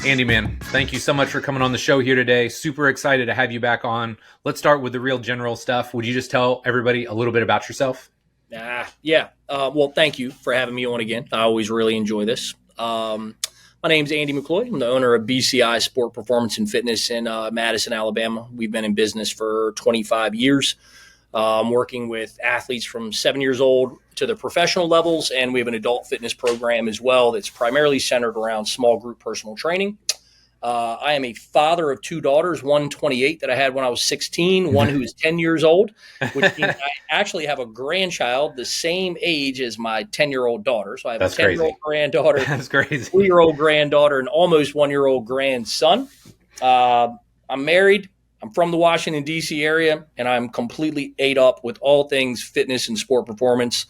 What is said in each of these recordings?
Andy, man, thank you so much for coming on the show here today. Super excited to have you back on. Let's start with the real general stuff. Would you just tell everybody a little bit about yourself? Yeah. Well, thank you for having me on again. I always really enjoy this. My name's Andy McCloy. I'm the owner of BCI Sport Performance and Fitness in Madison, Alabama. We've been in business for 25 years. I'm working with athletes from 7 years old to the professional levels, and we have an adult fitness program as well that's primarily centered around small group personal training. I am a father of two daughters, one 28 that I had when I was 16, one who is 10 years old, which means I actually have a grandchild the same age as my 10-year-old daughter. So I have That's a 10-year-old crazy. granddaughter, That's crazy. 3-year-old granddaughter, and almost 1-year-old grandson. I'm married. I'm from the Washington, D.C. area, and I'm completely ate up with all things fitness and sport performance,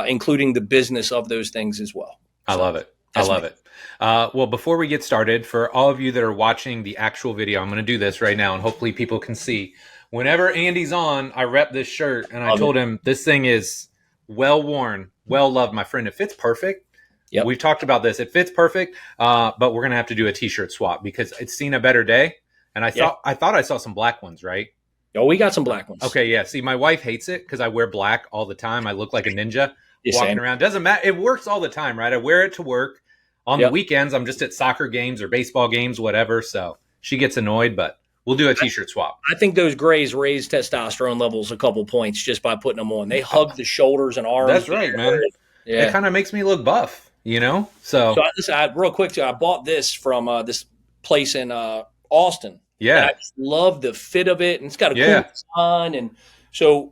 including the business of those things as well. I love it. I love it. Well, before we get started, for all of you that are watching the actual video, I'm going to do this right now, and hopefully people can see. Whenever Andy's on, I rep this shirt, and I told him this thing is well worn, well loved, my friend. It fits perfect. Yep. We've talked about this. It fits perfect, but we're going to have to do a T-shirt swap because it's seen a better day. And I thought I saw some black ones, right? Oh, we got some black ones. Okay, yeah. See, my wife hates it because I wear black all the time. I look like a ninja walking around. Doesn't matter. It works all the time, right? I wear it to work. On the weekends, I'm just at soccer games or baseball games, whatever. So she gets annoyed, but we'll do a T-shirt swap. I think those grays raise testosterone levels a couple points just by putting them on. They hug the shoulders and arms. That's right, man. Yeah. It kind of makes me look buff, you know? So real quick, I bought this from this place in Austin. Yeah. And I just love the fit of it, and it's got a cool design. And so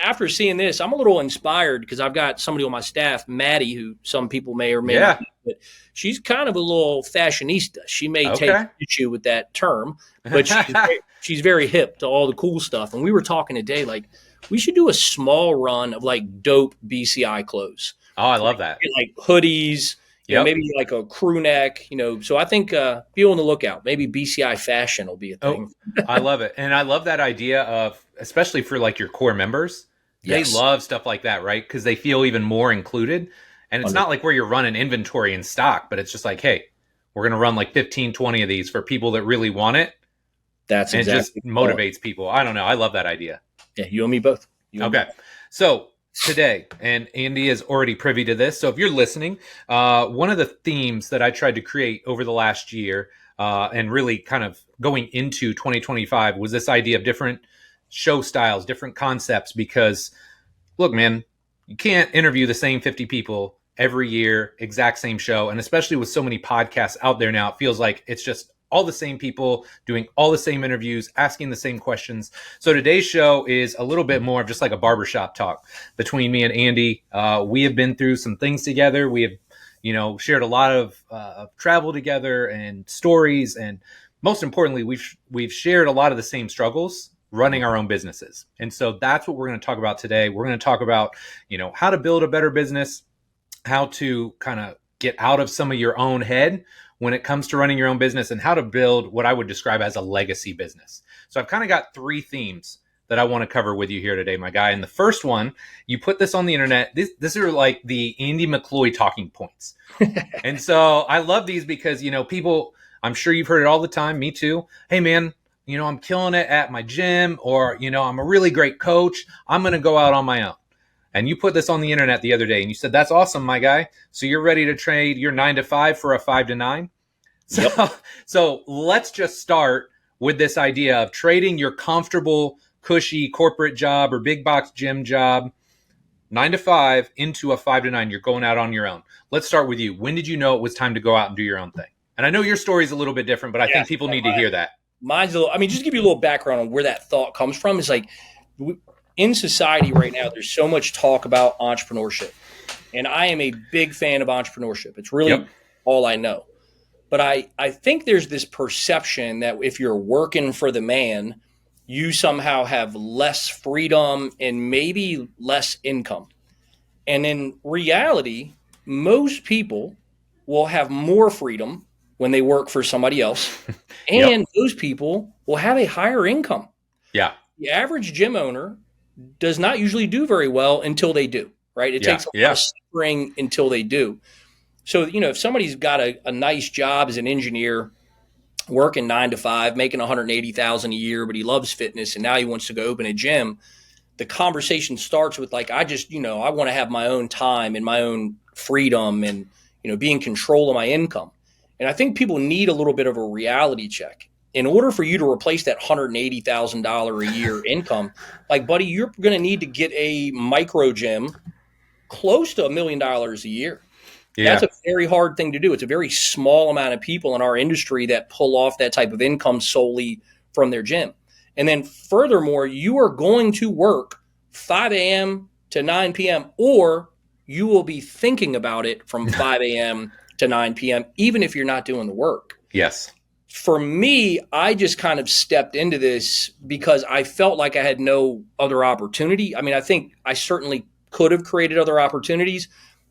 after seeing this, I'm a little inspired because I've got somebody on my staff, Maddie, who some people may or may not know, but she's kind of a little fashionista. She may take issue with that term, but she's very hip to all the cool stuff. And we were talking today, like, we should do a small run of like dope BCI clothes. Oh, I love that. Like hoodies. You know, maybe like a crew neck, so I think be on the lookout. Maybe BCI fashion will be a thing. I love it. And I love that idea of, especially for like your core members, they love stuff like that, right? Because they feel even more included. And it's not like where you're running inventory in stock, but it's just like, hey, we're going to run like 15, 20 of these for people that really want it. It just motivates people. I don't know. I love that idea. Yeah, you and me both. So today, and Andy is already privy to this, so if you're listening, one of the themes that I tried to create over the last year and really kind of going into 2025 was this idea of different show styles, different concepts, because look, man, you can't interview the same 50 people every year, exact same show, and especially with so many podcasts out there now, it feels like it's just all the same people doing all the same interviews, asking the same questions. So today's show is a little bit more of just like a barbershop talk between me and Andy. We have been through some things together. We have, shared a lot of travel together and stories. And most importantly, we've shared a lot of the same struggles running our own businesses. And so that's what we're going to talk about today. We're going to talk about, how to build a better business, how to kind of get out of some of your own head when it comes to running your own business, and how to build what I would describe as a legacy business. So I've kind of got 3 themes that I want to cover with you here today, my guy. And the first one, you put this on the internet. These are like the Andy McCloy talking points. And so I love these because, people, I'm sure you've heard it all the time. Me too. Hey, man, I'm killing it at my gym, or, I'm a really great coach. I'm going to go out on my own. And you put this on the internet the other day and you said, that's awesome, my guy. So you're ready to trade your 9 to 5 for a 5 to 9. So let's just start with this idea of trading your comfortable, cushy corporate job or big box gym job, 9 to 5 into a 5 to 9. You're going out on your own. Let's start with you. When did you know it was time to go out and do your own thing? And I know your story is a little bit different, but I think people need to hear that. Mine's just to give you a little background on where that thought comes from. It's like, in society right now, there's so much talk about entrepreneurship. And I am a big fan of entrepreneurship. It's really all I know. But I think there's this perception that if you're working for the man, you somehow have less freedom and maybe less income. And in reality, most people will have more freedom when they work for somebody else. And those people will have a higher income. Yeah. The average gym owner does not usually do very well until they do, right? It takes a lot of suffering until they do. So, if somebody's got a nice job as an engineer, working 9 to 5, making 180,000 a year, but he loves fitness and now he wants to go open a gym, the conversation starts with like, I want to have my own time and my own freedom and, be in control of my income. And I think people need a little bit of a reality check. In order for you to replace that $180,000 a year income, like, buddy, you're going to need to get a micro gym close to $1 million a year. Yeah. That's a very hard thing to do. It's a very small amount of people in our industry that pull off that type of income solely from their gym. And then furthermore, you are going to work 5 a.m. to 9 p.m., or you will be thinking about it from 5 a.m. to 9 p.m., even if you're not doing the work. Yes. For me, I just kind of stepped into this because I felt like I had no other opportunity. I mean, I think I certainly could have created other opportunities,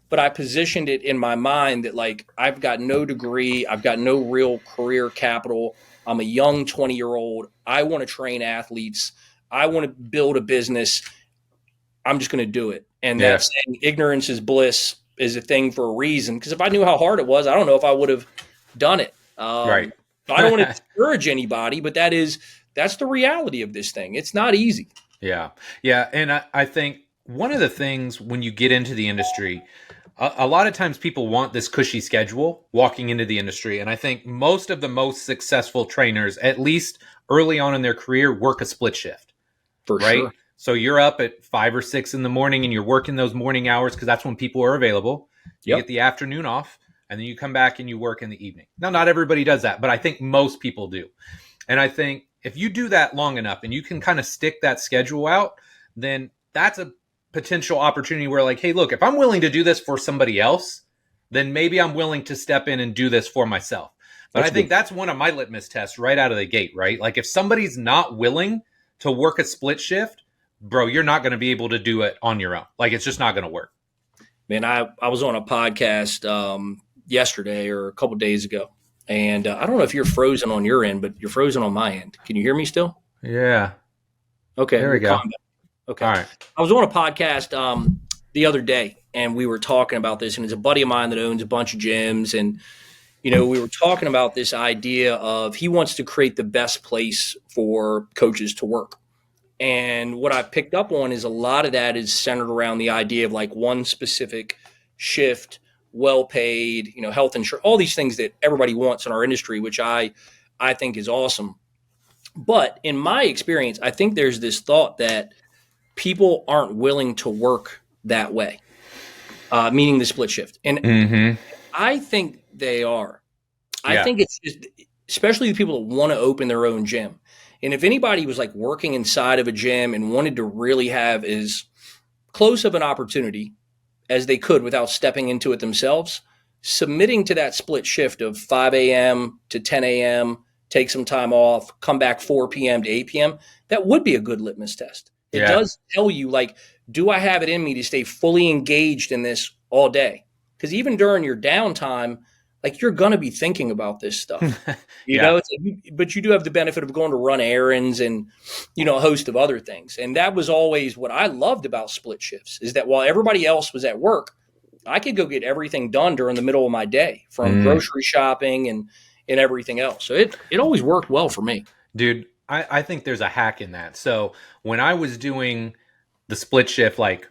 but I positioned it in my mind that, like, I've got no degree, I've got no real career capital. I'm a young 20-year-old. I want to train athletes. I want to build a business. I'm just going to do it. And that saying, ignorance is bliss, is a thing for a reason. Because if I knew how hard it was, I don't know if I would have done it. Right. I don't want to discourage anybody, but that's the reality of this thing. It's not easy. Yeah. Yeah. And I think one of the things when you get into the industry, a lot of times people want this cushy schedule walking into the industry. And I think most of the most successful trainers, at least early on in their career, work a split shift. For right? sure. So you're up at 5 or 6 in the morning and you're working those morning hours because that's when people are available. You get the afternoon off and then you come back and you work in the evening. Now, not everybody does that, but I think most people do. And I think if you do that long enough and you can kind of stick that schedule out, then that's a potential opportunity where, like, hey, look, if I'm willing to do this for somebody else, then maybe I'm willing to step in and do this for myself. But I think that's one of my litmus tests right out of the gate, right? Like, if somebody's not willing to work a split shift, bro, you're not going to be able to do it on your own. Like, it's just not going to work. Man, I was on a podcast yesterday or a couple of days ago, and I don't know if you're frozen on your end, but you're frozen on my end. Can you hear me still? Yeah. Okay. There we go. Okay. All right. I was on a podcast the other day, and we were talking about this, and it's a buddy of mine that owns a bunch of gyms, and we were talking about this idea of he wants to create the best place for coaches to work. And what I picked up on is a lot of that is centered around the idea of like one specific shift, well-paid, health insurance, all these things that everybody wants in our industry, which I think is awesome. But in my experience, I think there's this thought that people aren't willing to work that way, meaning the split shift. And I think they are. I think it's just, especially the people that want to open their own gym. And if anybody was like working inside of a gym and wanted to really have as close of an opportunity as they could without stepping into it themselves, submitting to that split shift of 5 a.m. to 10 a.m., take some time off, come back 4 p.m. to 8 p.m., that would be a good litmus test. It does tell you, like, do I have it in me to stay fully engaged in this all day? Because even during your downtime, like, you're going to be thinking about this stuff, you know, but you do have the benefit of going to run errands and, a host of other things. And that was always what I loved about split shifts, is that while everybody else was at work, I could go get everything done during the middle of my day, from grocery shopping and everything else. So it always worked well for me. Dude, I think there's a hack in that. So when I was doing the split shift, like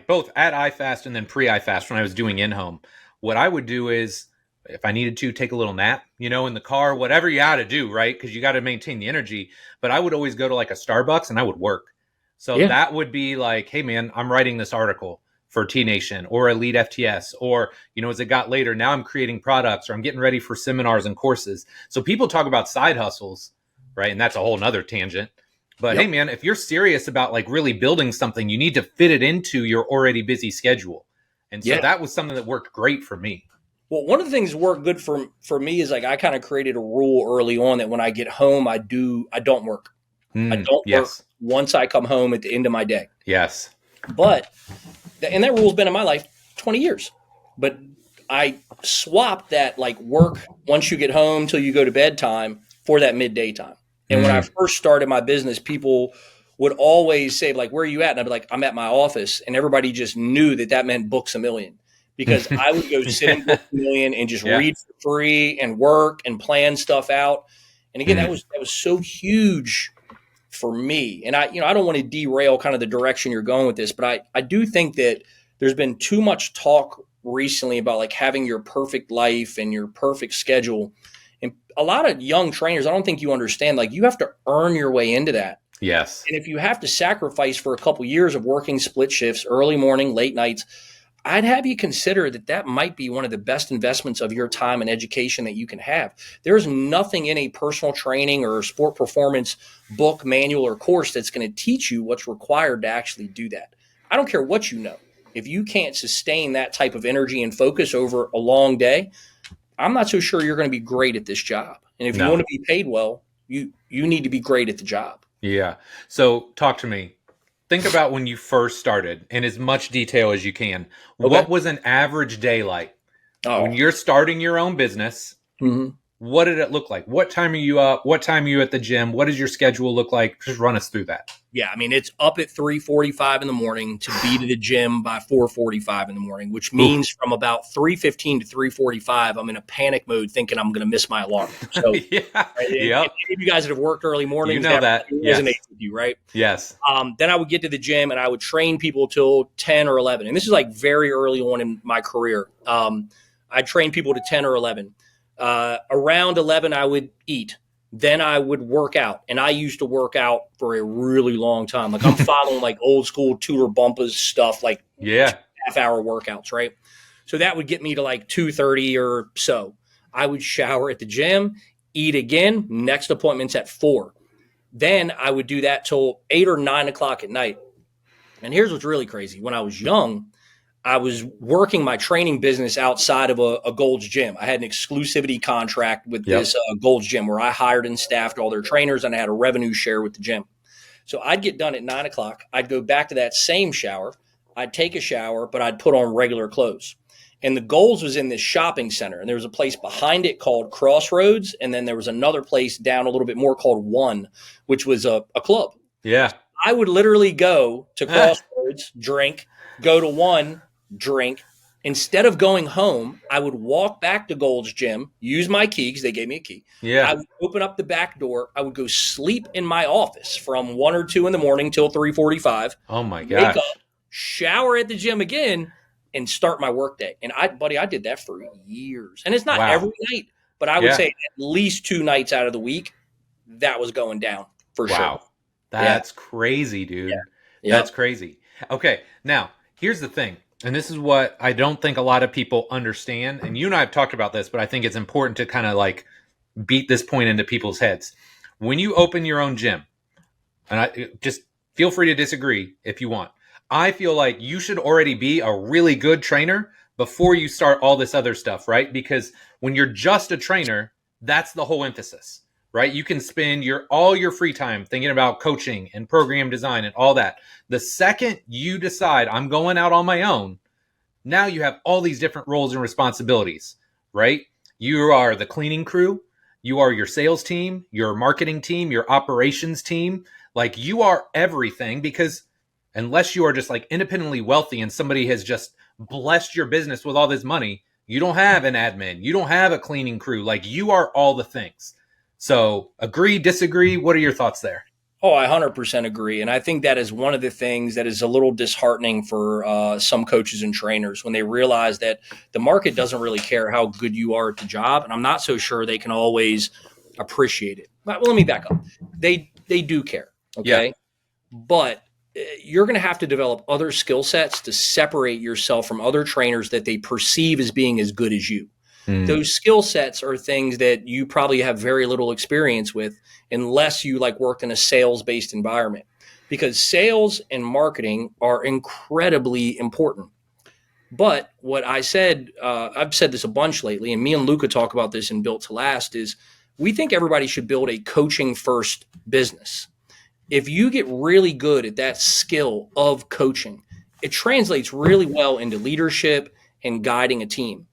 both at iFast and then pre-iFast, when I was doing in-home, what I would do is, if I needed to, take a little nap, in the car, whatever you got to do, right? Because you got to maintain the energy. But I would always go to like a Starbucks and I would work. So that would be like, hey, man, I'm writing this article for T Nation or Elite FTS, or, as it got later, now I'm creating products, or I'm getting ready for seminars and courses. So people talk about side hustles, right? And that's a whole nother tangent. But hey, man, if you're serious about like really building something, you need to fit it into your already busy schedule. And so that was something that worked great for me. Well, one of the things that worked good for me is, like, I kind of created a rule early on that when I get home, I don't work. I don't work once I come home at the end of my day. Yes. But, and that rule's been in my life 20 years. But I swapped that, like, work once you get home till you go to bed time for that midday time. And when I first started my business, people would always say, like, where are you at? And I'd be like, I'm at my office. And everybody just knew that meant books a million. because I would go sit in Book a Million and just Yeah. read for free and work and plan stuff out. And again, Mm. that was so huge for me. And I don't want to derail kind of the direction you're going with this, but I do think that there's been too much talk recently about like having your perfect life and your perfect schedule. And a lot of young trainers, I don't think you understand, like you have to earn your way into that. Yes. And if you have to sacrifice for a couple years of working split shifts, early morning, late nights, I'd have you consider that that might be one of the best investments of your time and education that you can have. There's nothing in a personal training or sport performance book, manual, or course that's going to teach you what's required to actually do that. I don't care what you know. If you can't sustain that type of energy and focus over a long day, I'm not so sure you're going to be great at this job. And if you No. want to be paid well, you need to be great at the job. Yeah. So talk to me. Think about when you first started in as much detail as you can. Okay. What was an average day like? When Oh. you're starting your own business, Mm-hmm. what did it look like? What time are you up? What time are you at the gym? What does your schedule look like? Just run us through that. Yeah, I mean, it's up at 3:45 in the morning to be to the gym by 4:45 in the morning, which means from about 3:15 to 3:45, I'm in a panic mode thinking I'm going to miss my alarm. So, Yeah. right, Yep. you guys that have worked early mornings, know that. Yes. resonates with you, right? Yes. Then I would get to the gym and I would train people till 10 or 11. And this is like very early on in my career. I trained people to 10 or 11. Around 11, I would eat. Then I would work out. And I used to work out for a really long time. Like I'm following like old school Tudor Bumpers stuff, like Yeah. half-hour workouts, right? So that would get me to like 2:30 or so. I would shower at the gym, eat again. Next appointment's at 4. Then I would do that till 8 or 9 o'clock at night. And here's what's really crazy. When I was young, I was working my training business outside of a Gold's Gym. I had an exclusivity contract with this Gold's Gym where I hired and staffed all their trainers and I had a revenue share with the gym. So I'd get done at 9 o'clock. I'd go back to that same shower. I'd take a shower, but I'd put on regular clothes. And the Gold's was in this shopping center. And there was a place behind it called Crossroads. And then there was another place down a little bit more called One, which was a club. Yeah. I would literally go to Crossroads, drink, go to One, drink. Instead of going home, I would walk back to Gold's Gym, use my key because they gave me a key. Yeah. I would open up the back door. I would go sleep in my office from 1 or 2 in the morning till 3:45. Oh my Wake gosh. up, shower at the gym again, and start my workday. And I did that for years. And it's not Wow. every night, but I would say at least 2 nights out of the week, that was going down for sure. Wow. That's crazy, dude. Yeah. That's crazy. Okay. Now, here's the thing. And this is what I don't think a lot of people understand. And you and I have talked about this, but I think it's important to kind of like beat this point into people's heads. When you open your own gym, and I just feel free to disagree if you want. I feel like you should already be a really good trainer before you start all this other stuff, right? Because when you're just a trainer, that's the whole emphasis, right? You can spend all your free time thinking about coaching and program design and all that. The second you decide I'm going out on my own, now you have all these different roles and responsibilities, right? You are the cleaning crew. You are your sales team, your marketing team, your operations team. Like you are everything because unless you are just like independently wealthy and somebody has just blessed your business with all this money, you don't have an admin. You don't have a cleaning crew. Like you are all the things. So agree, disagree. What are your thoughts there? Oh, I 100% agree. And I think that is one of the things that is a little disheartening for some coaches and trainers when they realize that the market doesn't really care how good you are at the job. And I'm not so sure they can always appreciate it. But let me back up. They do care. Okay. Yeah. But you're going to have to develop other skill sets to separate yourself from other trainers that they perceive as being as good as you. Those skill sets are things that you probably have very little experience with unless you like worked in a sales-based environment, because sales and marketing are incredibly important. But what I said, I've said this a bunch lately, and me and Luca talk about this in Built to Last, is we think everybody should build a coaching first business. If you get really good at that skill of coaching, it translates really well into leadership and guiding a team.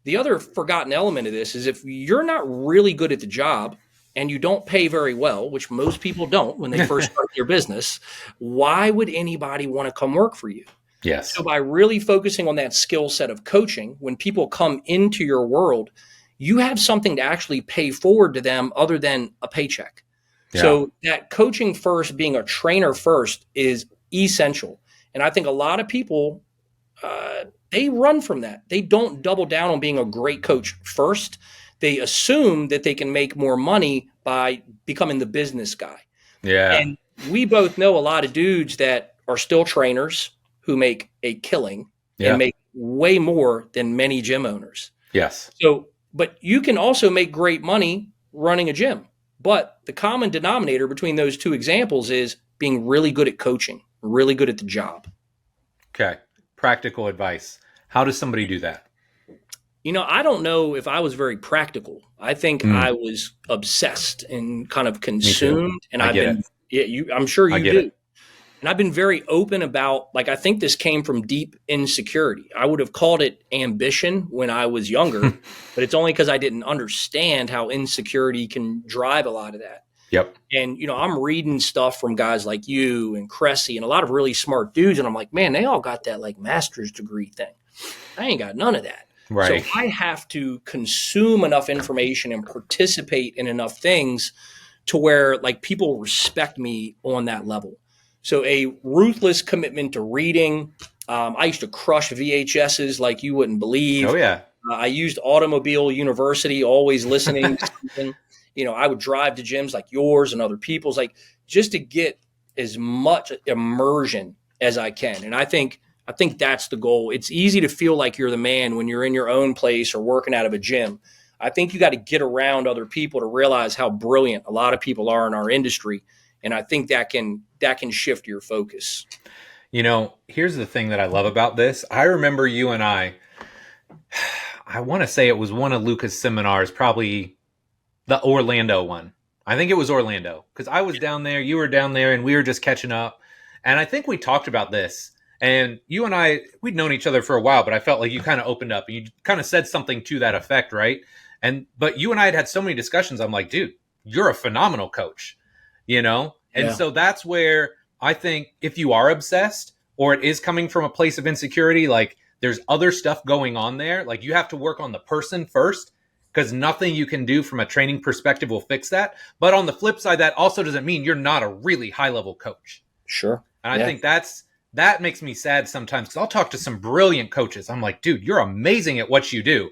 The other forgotten element of this is if you're not really good at the job and you don't pay very well, which most people don't when they first start their business, why would anybody want to come work for you? Yes. So by really focusing on that skill set of coaching, when people come into your world, you have something to actually pay forward to them other than a paycheck. Yeah. So that coaching first, being a trainer first, is essential. And I think a lot of people, they run from that. They don't double down on being a great coach first. They assume that they can make more money by becoming the business guy. Yeah. And we both know a lot of dudes that are still trainers who make a killing and Yeah. make way more than many gym owners. Yes. So, but you can also make great money running a gym. But the common denominator between those two examples is being really good at coaching, really good at the job. Okay. Practical advice. How does somebody do that? I don't know if I was very practical. I think I was obsessed and kind of Me too. consumed. And I I've get been, it. yeah, I'm sure I you get do. it. And I've been very open about, like, I think this came from deep insecurity. I would have called it ambition when I was younger, but it's only because I didn't understand how insecurity can drive a lot of that. Yep. And, I'm reading stuff from guys like you and Cressy and a lot of really smart dudes. And I'm like, man, they all got that like master's degree thing. I ain't got none of that. Right. So I have to consume enough information and participate in enough things to where like people respect me on that level. So a ruthless commitment to reading. I used to crush VHSs like you wouldn't believe. Oh yeah. I used Automobile University, always listening to something. I would drive to gyms like yours and other people's, like just to get as much immersion as I can. And I think that's the goal. It's easy to feel like you're the man when you're in your own place or working out of a gym. I think you got to get around other people to realize how brilliant a lot of people are in our industry. And I think that can shift your focus. Here's the thing that I love about this. I remember you and I want to say it was one of Luca's seminars, probably the Orlando one. I think it was Orlando because I was down there, you were down there, and we were just catching up. And I think we talked about this. And you and I, we'd known each other for a while, but I felt like you kind of opened up and you kind of said something to that effect, right? But you and I had so many discussions. I'm like, dude, you're a phenomenal coach, And Yeah. so that's where I think if you are obsessed or it is coming from a place of insecurity, like there's other stuff going on there. Like you have to work on the person first because nothing you can do from a training perspective will fix that. But on the flip side, that also doesn't mean you're not a really high level coach. Sure. And I think that makes me sad sometimes because I'll talk to some brilliant coaches. I'm like, dude, you're amazing at what you do.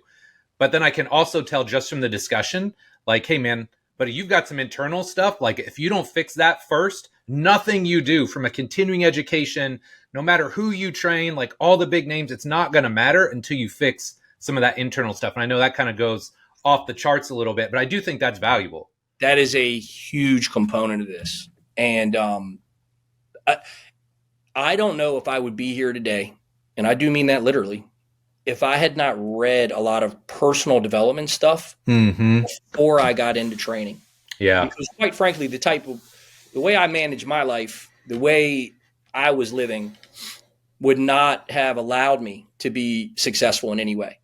But then I can also tell just from the discussion, like, hey, man, but you've got some internal stuff. Like if you don't fix that first, nothing you do from a continuing education, no matter who you train, like all the big names, it's not going to matter until you fix some of that internal stuff. And I know that kind of goes off the charts a little bit, but I do think that's valuable. That is a huge component of this. And I don't know if I would be here today, and I do mean that literally, if I had not read a lot of personal development stuff before I got into training. Yeah. Because quite frankly, the way I manage my life, the way I was living would not have allowed me to be successful in any way.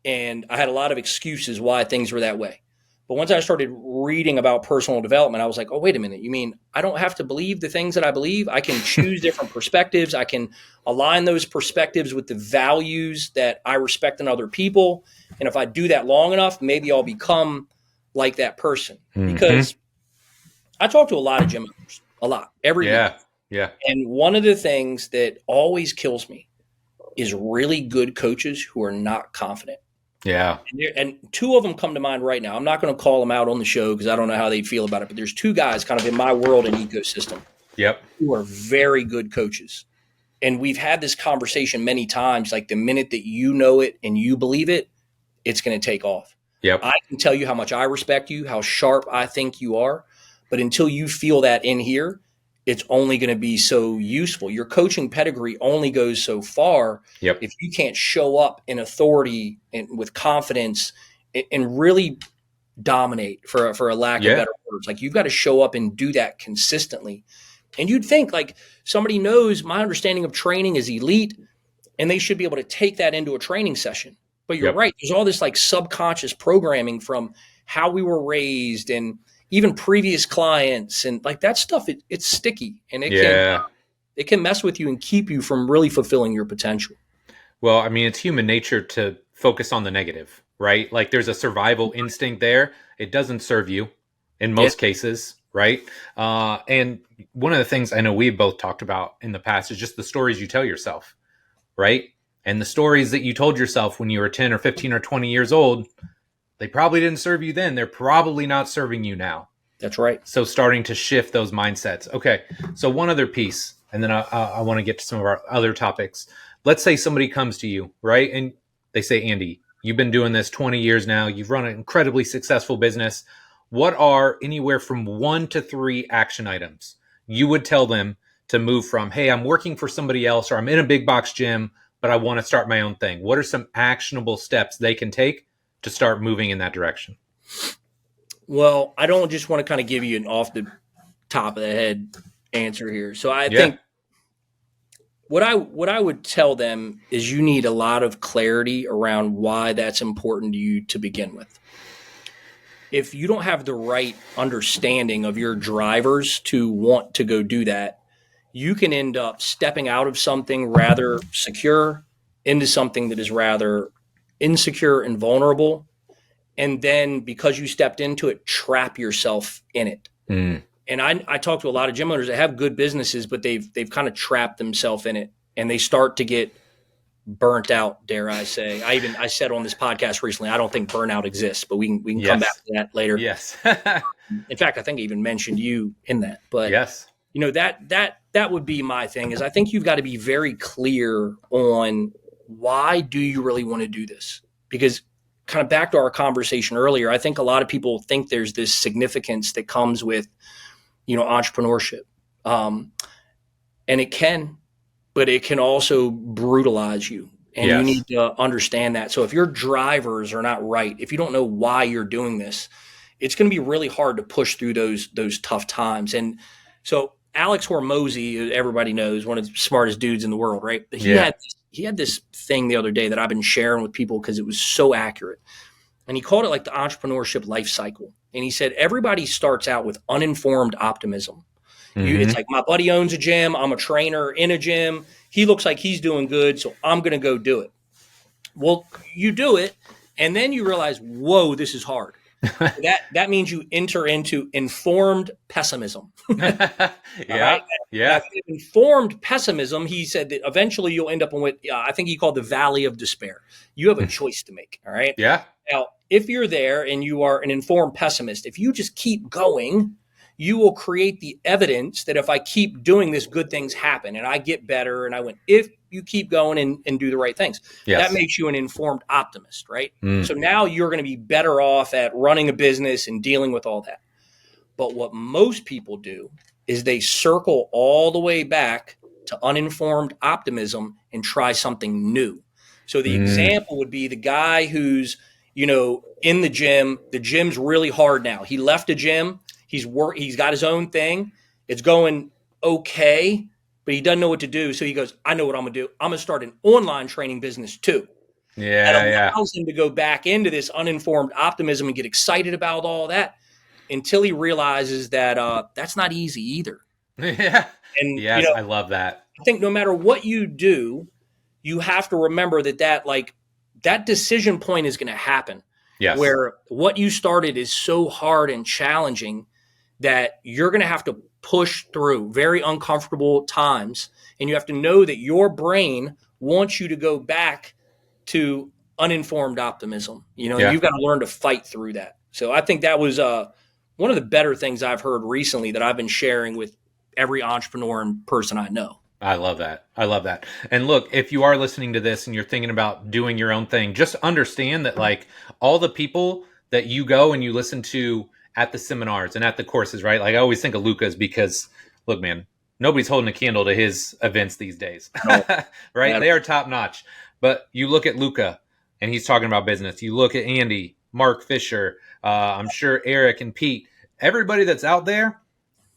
And I had a lot of excuses why things were that way. But once I started reading about personal development, I was like, oh, wait a minute. You mean I don't have to believe the things that I believe? I can choose different perspectives. I can align those perspectives with the values that I respect in other people. And if I do that long enough, maybe I'll become like that person. Because I talk to a lot of gym owners, a lot, every week. Yeah. And one of the things that always kills me is really good coaches who are not confident. Yeah. And two of them come to mind right now. I'm not going to call them out on the show because I don't know how they feel about it, but there's two guys kind of in my world and ecosystem who are very good coaches. And we've had this conversation many times, like the minute that you know it and you believe it, it's going to take off. Yep. I can tell you how much I respect you, how sharp I think you are, but until you feel that in here, it's only going to be so useful. Your coaching pedigree only goes so far if you can't show up in authority and with confidence and really dominate, for a lack of better words. Like you've got to show up and do that consistently. And you'd think like somebody knows my understanding of training is elite and they should be able to take that into a training session. But you're right. There's all this like subconscious programming from how we were raised and even previous clients and like that stuff, it's sticky and it It can mess with you and keep you from really fulfilling your potential. Well, I mean, it's human nature to focus on the negative, right? Like there's a survival instinct there. It doesn't serve you in Yeah. most cases, right? And one of the things I know we've both talked about in the past is just the stories you tell yourself, right? And the stories that you told yourself when you were 10 or 15 or 20 years old, they probably didn't serve you then. They're probably not serving you now. That's right. So starting to shift those mindsets. Okay, so one other piece, and then I want to get to some of our other topics. Let's say somebody comes to you, right? And they say, Andy, you've been doing this 20 years now. You've run an incredibly successful business. What are anywhere from 1 to 3 action items you would tell them to move from, hey, I'm working for somebody else or I'm in a big box gym, but I want to start my own thing? What are some actionable steps they can take to start moving in that direction? Well, I don't just want to kind of give you an off the top of the head answer here. So I Yeah. think what I would tell them is you need a lot of clarity around why that's important to you to begin with. If you don't have the right understanding of your drivers to want to go do that, you can end up stepping out of something rather secure into something that is rather insecure and vulnerable. And then because you stepped into it, trap yourself in it. Mm. And I talk to a lot of gym owners that have good businesses, but they've kind of trapped themselves in it, and they start to get burnt out. Dare I say? I said on this podcast recently, I don't think burnout exists, but we can Yes. come back to that later. Yes. In fact, I think I even mentioned you in that. But Yes. that would be my thing. Is I think you've got to be very clear on why do you really want to do this? Because kind of back to our conversation earlier, I think a lot of people think there's this significance that comes with entrepreneurship. And it can, but it can also brutalize you. And Yes. you need to understand that. So if your drivers are not right, if you don't know why you're doing this, it's going to be really hard to push through those tough times. And so Alex Hormozy, everybody knows, one of the smartest dudes in the world, right? But he had this thing the other day that I've been sharing with people because it was so accurate. And he called it like the entrepreneurship life cycle. And he said, everybody starts out with uninformed optimism. Mm-hmm. It's like, my buddy owns a gym. I'm a trainer in a gym. He looks like he's doing good, so I'm going to go do it. Well, you do it, and then you realize, whoa, this is hard. That means you enter into informed pessimism. Yeah. Right? Yeah. Informed pessimism, he said that eventually you'll end up in what I think he called the valley of despair. You have a choice to make. All right. Yeah. Now, if you're there and you are an informed pessimist, if you just keep going, you will create the evidence that if I keep doing this, good things happen and I get better. And I went, if you keep going and do the right things, Yes. that makes you an informed optimist, right? Mm. So now you're going to be better off at running a business and dealing with all that. But what most people do is they circle all the way back to uninformed optimism and try something new. So the example would be the guy who's, in the gym. The gym's really hard now. He left a gym. He's got his own thing. It's going okay, but he doesn't know what to do. So he goes, I know what I'm going to do. I'm going to start an online training business too. That allows him to go back into this uninformed optimism and get excited about all that until he realizes that that's not easy either. Yeah. And yes, I love that. I think no matter what you do, you have to remember that decision point is going to happen. Yes. Where what you started is so hard and challenging that you're going to have to push through very uncomfortable times. And you have to know that your brain wants you to go back to uninformed optimism. And you've got to learn to fight through that. So I think that was one of the better things I've heard recently that I've been sharing with every entrepreneur and person I know. I love that. And look, if you are listening to this and you're thinking about doing your own thing, just understand that like all the people that you go and you listen to at the seminars and at the courses, right? Like I always think of Luca's because look, man, nobody's holding a candle to his events these days, right? Yeah. They are top notch. But you look at Luca and he's talking about business. You look at Andy, Mark Fisher, I'm sure Eric and Pete, everybody that's out there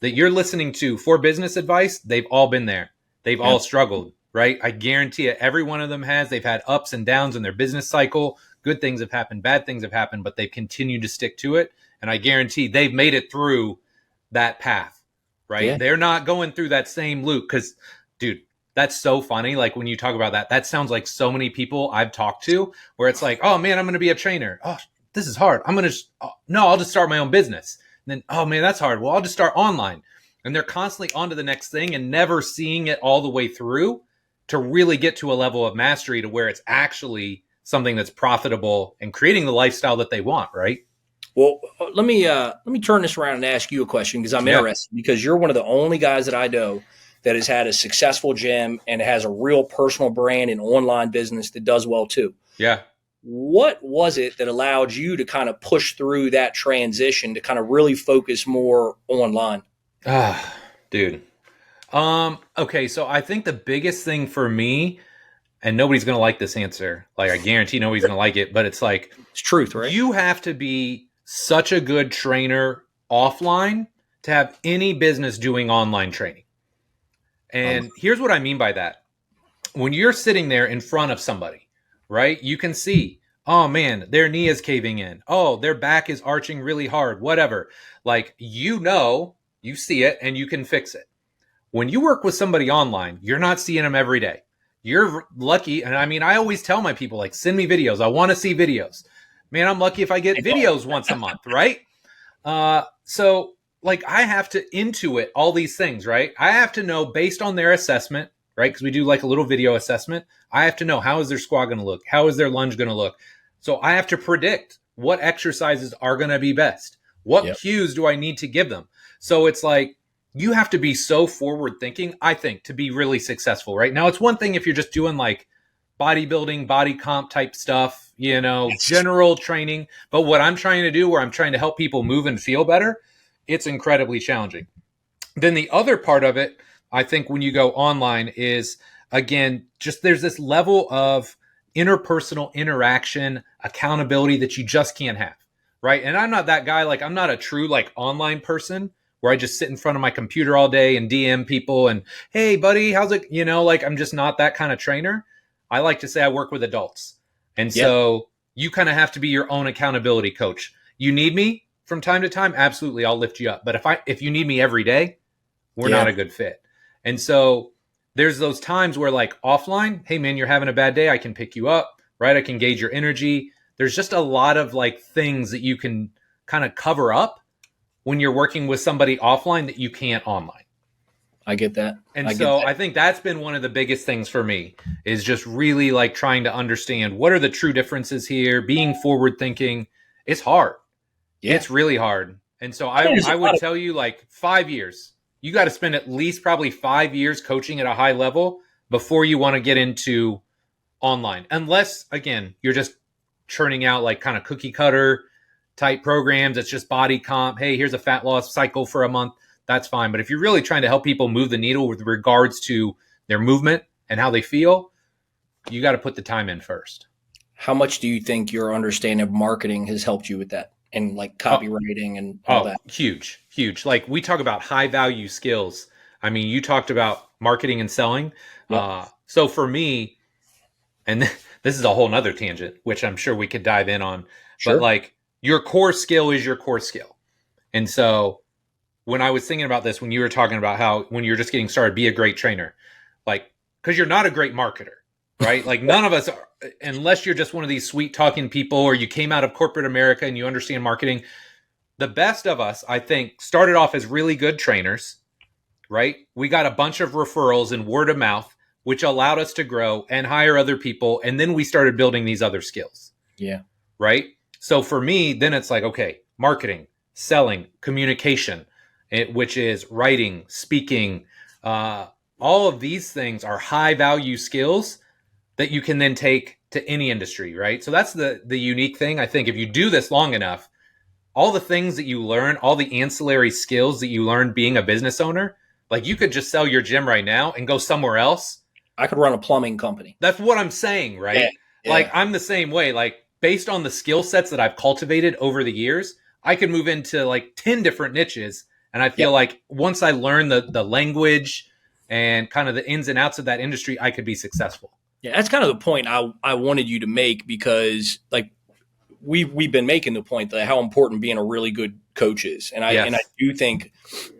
that you're listening to for business advice, they've all been there. They've all struggled, right? I guarantee you every one of them has. They've had ups and downs in their business cycle. Good things have happened, bad things have happened, but they've continued to stick to it. And I guarantee they've made it through that path, right? Yeah. They're not going through that same loop because dude, that's so funny. Like when you talk about that, that sounds like so many people I've talked to where it's like, oh man, I'm going to be a trainer. Oh, this is hard. I'm going to, no, I'll just start my own business. And then, oh man, that's hard. Well, I'll just start online. And they're constantly on to the next thing and never seeing it all the way through to really get to a level of mastery to where it's actually something that's profitable and creating the lifestyle that they want, right? Well, let me turn this around and ask you a question because I'm Yeah. interested because you're one of the only guys that I know that has had a successful gym and has a real personal brand and online business that does well too. Yeah. What was it that allowed you to kind of push through that transition to kind of really focus more online? Ah, dude. Okay, so I think the biggest thing for me, and nobody's gonna like this answer, like I guarantee nobody's gonna like it, but it's like It's truth, right? you have to be such a good trainer offline to have any business doing online training. And here's what I mean by that. When you're sitting there in front of somebody, right, you can see, oh man, their knee is caving in. Oh, their back is arching really hard, whatever. Like, you see it and you can fix it. When you work with somebody online, you're not seeing them every day. You're lucky. And I mean, I always tell my people, like, send me videos. I want to see videos. Man, I'm lucky if I get videos once a month, right? So, like, I have to intuit all these things, right? I have to know based on their assessment, right? Because we do like a little video assessment. I have to know, how is their squat going to look? How is their lunge going to look? So I have to predict what exercises are going to be best. What cues do I need to give them? So it's like, you have to be so forward thinking, I think, to be really successful, right? Now, it's one thing if you're just doing like bodybuilding, body comp type stuff, general training. But what I'm trying to do, where I'm trying to help people move and feel better, it's incredibly challenging. Then the other part of it, I think, when you go online is, again, just there's this level of interpersonal interaction, accountability that you just can't have, right? And I'm not that guy. Like, I'm not a true like online person where I just sit in front of my computer all day and DM people and, hey, buddy, how's it? Like, I'm just not that kind of trainer. I like to say I work with adults. And so you kind of have to be your own accountability coach. You need me from time to time, absolutely, I'll lift you up. But if you need me every day, we're not a good fit. And so there's those times where, like, offline, hey man, you're having a bad day, I can pick you up, right? I can gauge your energy. There's just a lot of like things that you can kind of cover up when you're working with somebody offline that you can't online. I get that. And so I think that's been one of the biggest things for me, is just really like trying to understand what are the true differences here, being forward thinking. It's hard. Yeah. It's really hard. And so I would tell you, like, 5 years, you got to spend at least probably 5 years coaching at a high level before you want to get into online. Unless, again, you're just churning out like kind of cookie cutter type programs. It's just body comp. Hey, here's a fat loss cycle for a month. That's fine. But if you're really trying to help people move the needle with regards to their movement and how they feel, you got to put the time in first. How much do you think your understanding of marketing has helped you with that, and like copywriting and all that? Huge. Like, we talk about high value skills. I mean, you talked about marketing and selling. Yep. So for me, and this is a whole nother tangent, which I'm sure we could dive in on, but like, your core skill is your core skill. And so when I was thinking about this, when you were talking about how, when you're just getting started, be a great trainer, like, because you're not a great marketer, right? Like, none of us are, unless you're just one of these sweet talking people or you came out of corporate America and you understand marketing. The best of us, I think, started off as really good trainers, right? We got a bunch of referrals and word of mouth, which allowed us to grow and hire other people. And then we started building these other skills. Yeah. Right? So for me, then it's like, okay, marketing, selling, communication, which is writing, speaking, all of these things are high value skills that you can then take to any industry, right? So that's the unique thing. I think if you do this long enough, all the things that you learn, all the ancillary skills that you learn being a business owner, like, you could just sell your gym right now and go somewhere else. I could run a plumbing company. That's what I'm saying, right? Yeah. Like, I'm the same way. Like, based on the skill sets that I've cultivated over the years, I could move into like 10 different niches. And I feel like once I learn the language and kind of the ins and outs of that industry, I could be successful. Yeah, that's kind of the point I wanted you to make, because, like, we've been making the point that how important being a really good coach is, and I Yes. do think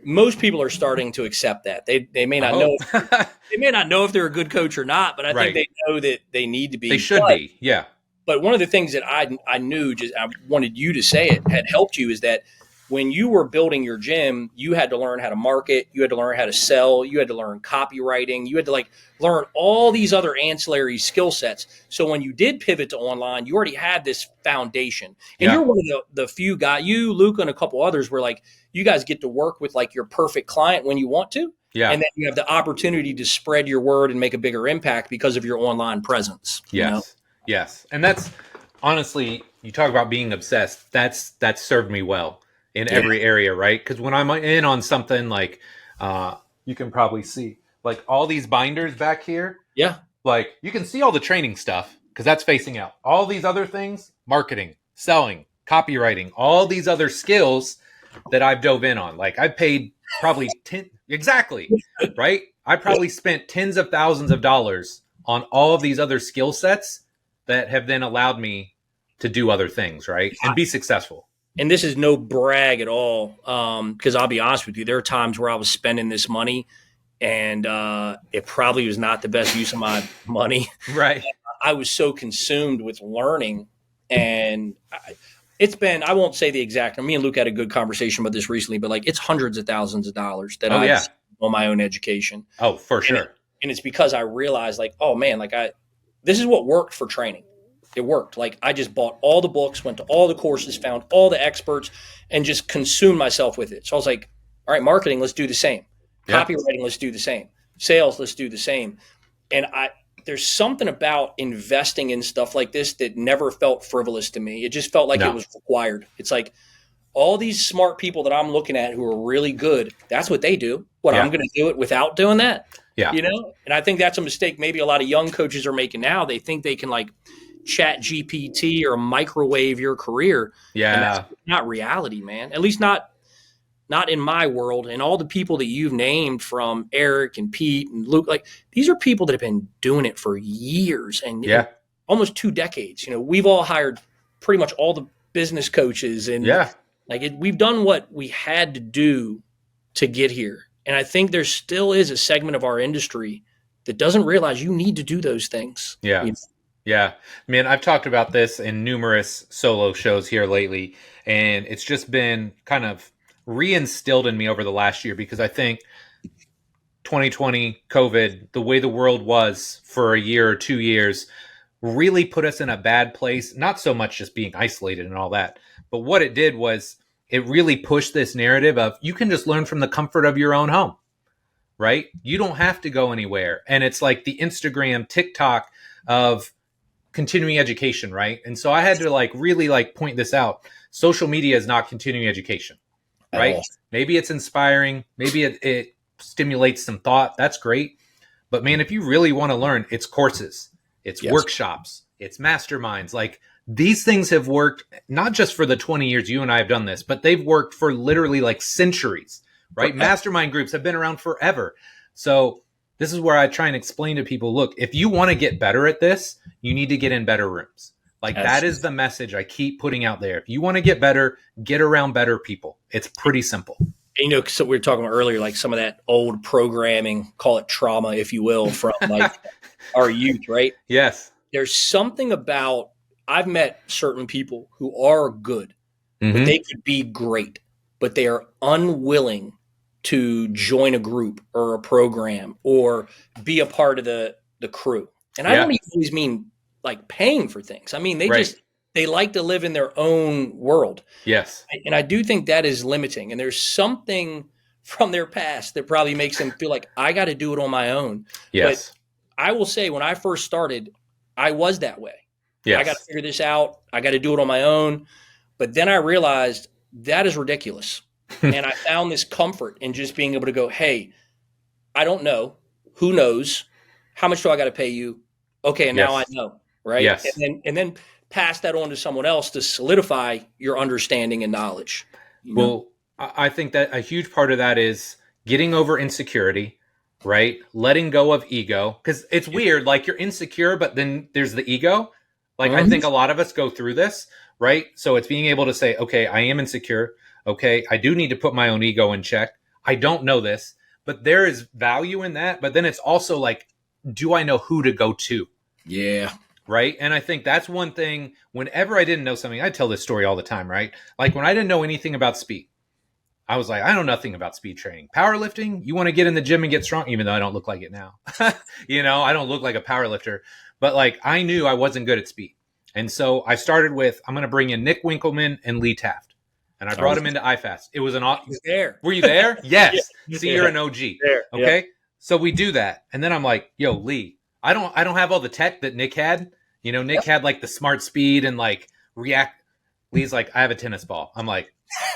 most people are starting to accept that. They may I not know hope. they may not know if they're a good coach or not, but I think Right. they know that they need to They be. should be. Yeah. But one of the things that I knew, just I wanted you to say it, had helped you, is that when you were building your gym, you had to learn how to market, you had to learn how to sell, you had to learn copywriting, you had to learn all these other ancillary skill sets. So when you did pivot to online, you already had this foundation. And Yeah. you're one of the few guys, you, Luca, and a couple others were like, you guys get to work with like your perfect client when you want to. Yeah. And then you have the opportunity to spread your word and make a bigger impact because of your online presence. Yes. Yes. And that's honestly, you talk about being obsessed. That's served me well in Yeah. every area, right? Because when I'm in on something like, you can probably see like all these binders back here. Yeah. Like you can see all the training stuff because that's facing out. All these other things, marketing, selling, copywriting, all these other skills that I've dove in on. Like I paid probably 10 exactly, right? I probably spent tens of thousands of dollars on all of these other skill sets that have then allowed me to do other things, right? And be successful. And this is no brag at all, because I'll be honest with you, there are times where I was spending this money and it probably was not the best use of my money. Right. I was so consumed with learning, and it's been, I won't say the exact, me and Luke had a good conversation about this recently, but like it's hundreds of thousands of dollars that Oh, I've yeah. spent on my own education. Oh, for And, sure. and it's because I realized like, oh man, this is what worked for training. It worked. Like I just bought all the books, went to all the courses, found all the experts, and just consumed myself with it. So I was like, all right, marketing, let's do the same. Yeah. Copywriting, let's do the same. Sales, let's do the same. And there's something about investing in stuff like this that never felt frivolous to me. It just felt like No. it was required. It's like all these smart people that I'm looking at who are really good, that's what they do. Yeah. I'm going to do it without doing that. Yeah. And I think that's a mistake maybe a lot of young coaches are making now. They think they can like chat GPT or microwave your career. Yeah. And that's not reality, man. At least not in my world. And all the people that you've named, from Eric and Pete and Luke, like these are people that have been doing it for years and almost 2 decades. We've all hired pretty much all the business coaches and we've done what we had to do to get here. And I think there still is a segment of our industry that doesn't realize you need to do those things. Yeah. Yeah. Man, I've talked about this in numerous solo shows here lately, and it's just been kind of reinstilled in me over the last year because I think 2020, COVID, the way the world was for a year or 2 years really put us in a bad place. Not so much just being isolated and all that, but what it did was it really pushed this narrative of you can just learn from the comfort of your own home, right? You don't have to go anywhere. And it's like the Instagram, TikTok of continuing education, right? And so I had to really point this out. Social media is not continuing education, right? Maybe it's inspiring. Maybe it stimulates some thought. That's great. But man, if you really want to learn, it's courses, it's workshops, it's masterminds. Like these things have worked not just for the 20 years you and I have done this, but they've worked for literally like centuries, right? Mastermind groups have been around forever. So this is where I try and explain to people, look, if you want to get better at this, you need to get in better rooms. Like that is the message I keep putting out there. If you want to get better, get around better people. It's pretty simple. So we were talking about earlier, like some of that old programming, call it trauma, if you will, from like our youth, right? Yes. There's something about, I've met certain people who are good, but they could be great, but they are unwilling to join a group or a program or be a part of the crew. And I don't even always mean like paying for things. I mean, they like to live in their own world. Yes. And I do think that is limiting. And there's something from their past that probably makes them feel like I got to do it on my own. Yes. But I will say when I first started, I was that way. Yes. I got to figure this out. I got to do it on my own. But then I realized that is ridiculous. And I found this comfort in just being able to go, hey, I don't know. Who knows? How much do I got to pay you? Okay, and now I know, right? Yes. And then pass that on to someone else to solidify your understanding and knowledge. Well, I think that a huge part of that is getting over insecurity, right? Letting go of ego. Because it's weird, like you're insecure, but then there's the ego. Like, I think a lot of us go through this, right? So it's being able to say, okay, I am insecure. Okay, I do need to put my own ego in check. I don't know this, but there is value in that. But then it's also like, do I know who to go to? Yeah. Right. And I think that's one thing. Whenever I didn't know something, I tell this story all the time, right? Like when I didn't know anything about speed, I was like, I know nothing about speed training. Powerlifting, you want to get in the gym and get strong, even though I don't look like it now. I don't look like a power lifter, but like I knew I wasn't good at speed. And so I started with, I'm going to bring in Nick Winkelman and Lee Taft. And I brought him into iFast. It was an there. Were you there? Yes. Yeah. See, you're an OG. There. Okay. Yeah. So we do that. And then I'm like, yo, Lee, I don't have all the tech that Nick had. Nick had like the smart speed and like react. Lee's like, I have a tennis ball. I'm like,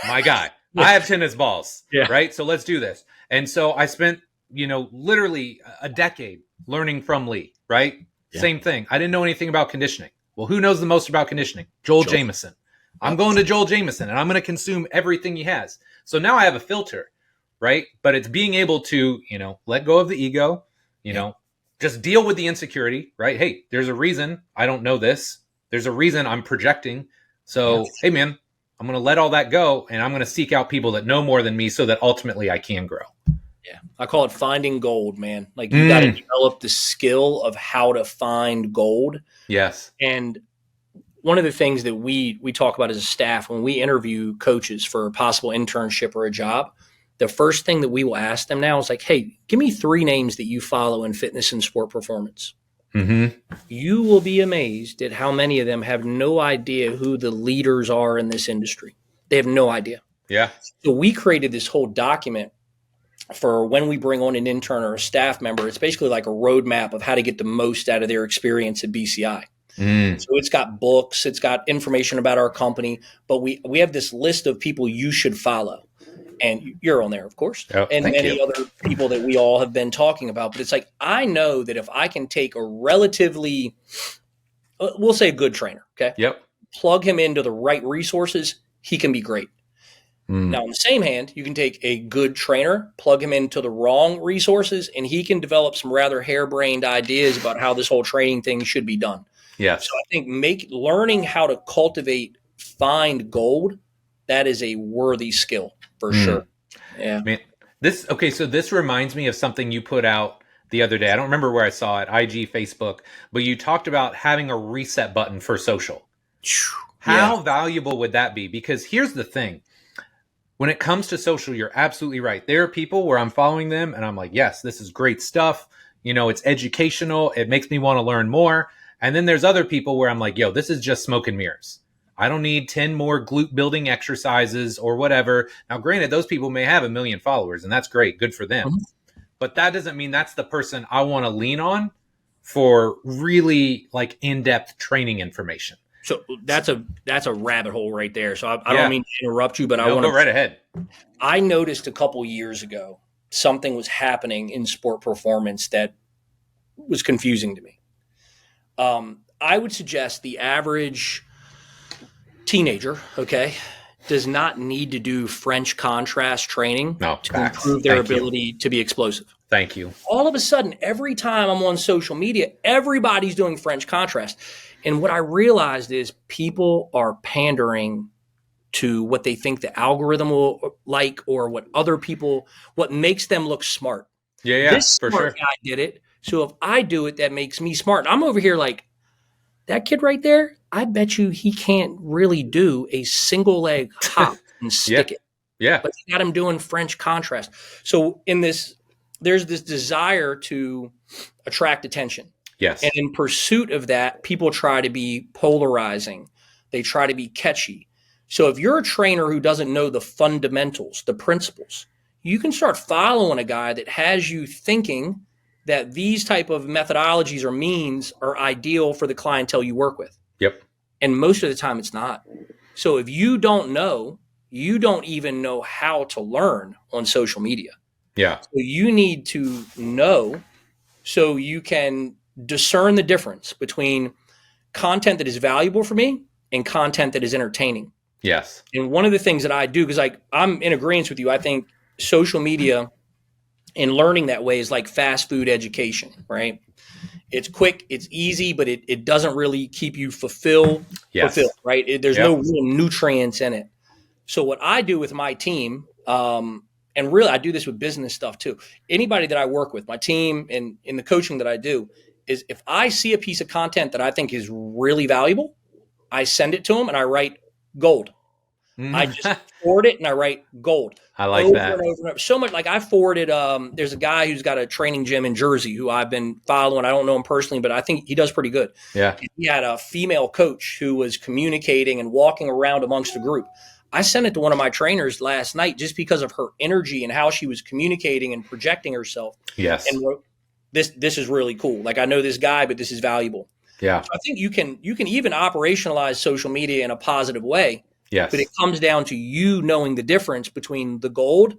my guy, I have tennis balls. Yeah. Right. So let's do this. And so I spent, literally a decade learning from Lee. Right. Yeah. Same thing. I didn't know anything about conditioning. Well, who knows the most about conditioning? Joel Jamieson. I'm going to Joel Jamieson and I'm going to consume everything he has. So now I have a filter. Right. But it's being able to, let go of the ego, just deal with the insecurity, right? Hey, there's a reason I don't know this. There's a reason I'm projecting. So, hey, man, I'm going to let all that go and I'm going to seek out people that know more than me so that ultimately I can grow. Yeah. I call it finding gold, man. Like you got to develop the skill of how to find gold. Yes. And one of the things that we talk about as a staff when we interview coaches for a possible internship or a job, the first thing that we will ask them now is like, hey, give me 3 names that you follow in fitness and sport performance. Mm-hmm. You will be amazed at how many of them have no idea who the leaders are in this industry. They have no idea. Yeah. So we created this whole document for when we bring on an intern or a staff member. It's basically like a roadmap of how to get the most out of their experience at BCI. So it's got books, it's got information about our company, but we have this list of people you should follow. And you're on there, of course, and many other people that we all have been talking about. But it's like, I know that if I can take a relatively, we'll say a good trainer, okay? Yep. Plug him into the right resources, he can be great. Now, on the same hand, you can take a good trainer, plug him into the wrong resources, and he can develop some rather harebrained ideas about how this whole training thing should be done. Yes. So I think learning how to find gold, that is a worthy skill. For sure. Yeah. Man, so this reminds me of something you put out the other day. I don't remember where I saw it, IG, Facebook, but you talked about having a reset button for social. How valuable would that be? Because here's the thing. When it comes to social, you're absolutely right. There are people where I'm following them and I'm like, yes, this is great stuff. It's educational. It makes me want to learn more. And then there's other people where I'm like, yo, this is just smoke and mirrors. I don't need 10 more glute building exercises or whatever. Now, granted, those people may have 1 million followers, and that's great. Good for them. But that doesn't mean that's the person I want to lean on for really like in-depth training information. So that's a rabbit hole right there. So I don't mean to interrupt you, but I want to go right ahead. I noticed a couple years ago something was happening in sport performance that was confusing to me. I would suggest the average teenager, does not need to do French contrast training to improve their ability to be explosive. Thank you. All of a sudden, every time I'm on social media, everybody's doing French contrast. And what I realized is people are pandering to what they think the algorithm will like or what makes them look smart. Yeah, this for smart sure. guy did it. So if I do it, that makes me smart. I'm over here like, that kid right there, I bet you he can't really do a single leg hop and stick it. Yeah. But he got him doing French contrast. So there's this desire to attract attention. Yes. And in pursuit of that, people try to be polarizing. They try to be catchy. So if you're a trainer who doesn't know the fundamentals, the principles, you can start following a guy that has you thinking that these type of methodologies or means are ideal for the clientele you work with. Yep. And most of the time it's not. So if you don't know, you don't even know how to learn on social media. Yeah. So you need to know so you can discern the difference between content that is valuable for me and content that is entertaining. Yes. And one of the things that I do, because I'm in agreement with you, I think social media And learning that way is like fast food education, right? It's quick, it's easy, but it doesn't really keep you fulfilled, Yes. right? There's no Yep. real nutrients in it. So what I do with my team, and really I do this with business stuff too. Anybody that I work with, my team and in the coaching that I do, is if I see a piece of content that I think is really valuable, I send it to them and I write gold. I just forward it and I write gold I like over that. and over and over. So much like I forwarded, there's a guy who's got a training gym in Jersey who I've been following. I don't know him personally, but I think he does pretty good. Yeah. And he had a female coach who was communicating and walking around amongst the group. I sent it to one of my trainers last night just because of her energy and how she was communicating and projecting herself. Yes. And wrote, this is really cool. Like I know this guy, but this is valuable. Yeah. So I think you can even operationalize social media in a positive way. Yes. But it comes down to you knowing the difference between the gold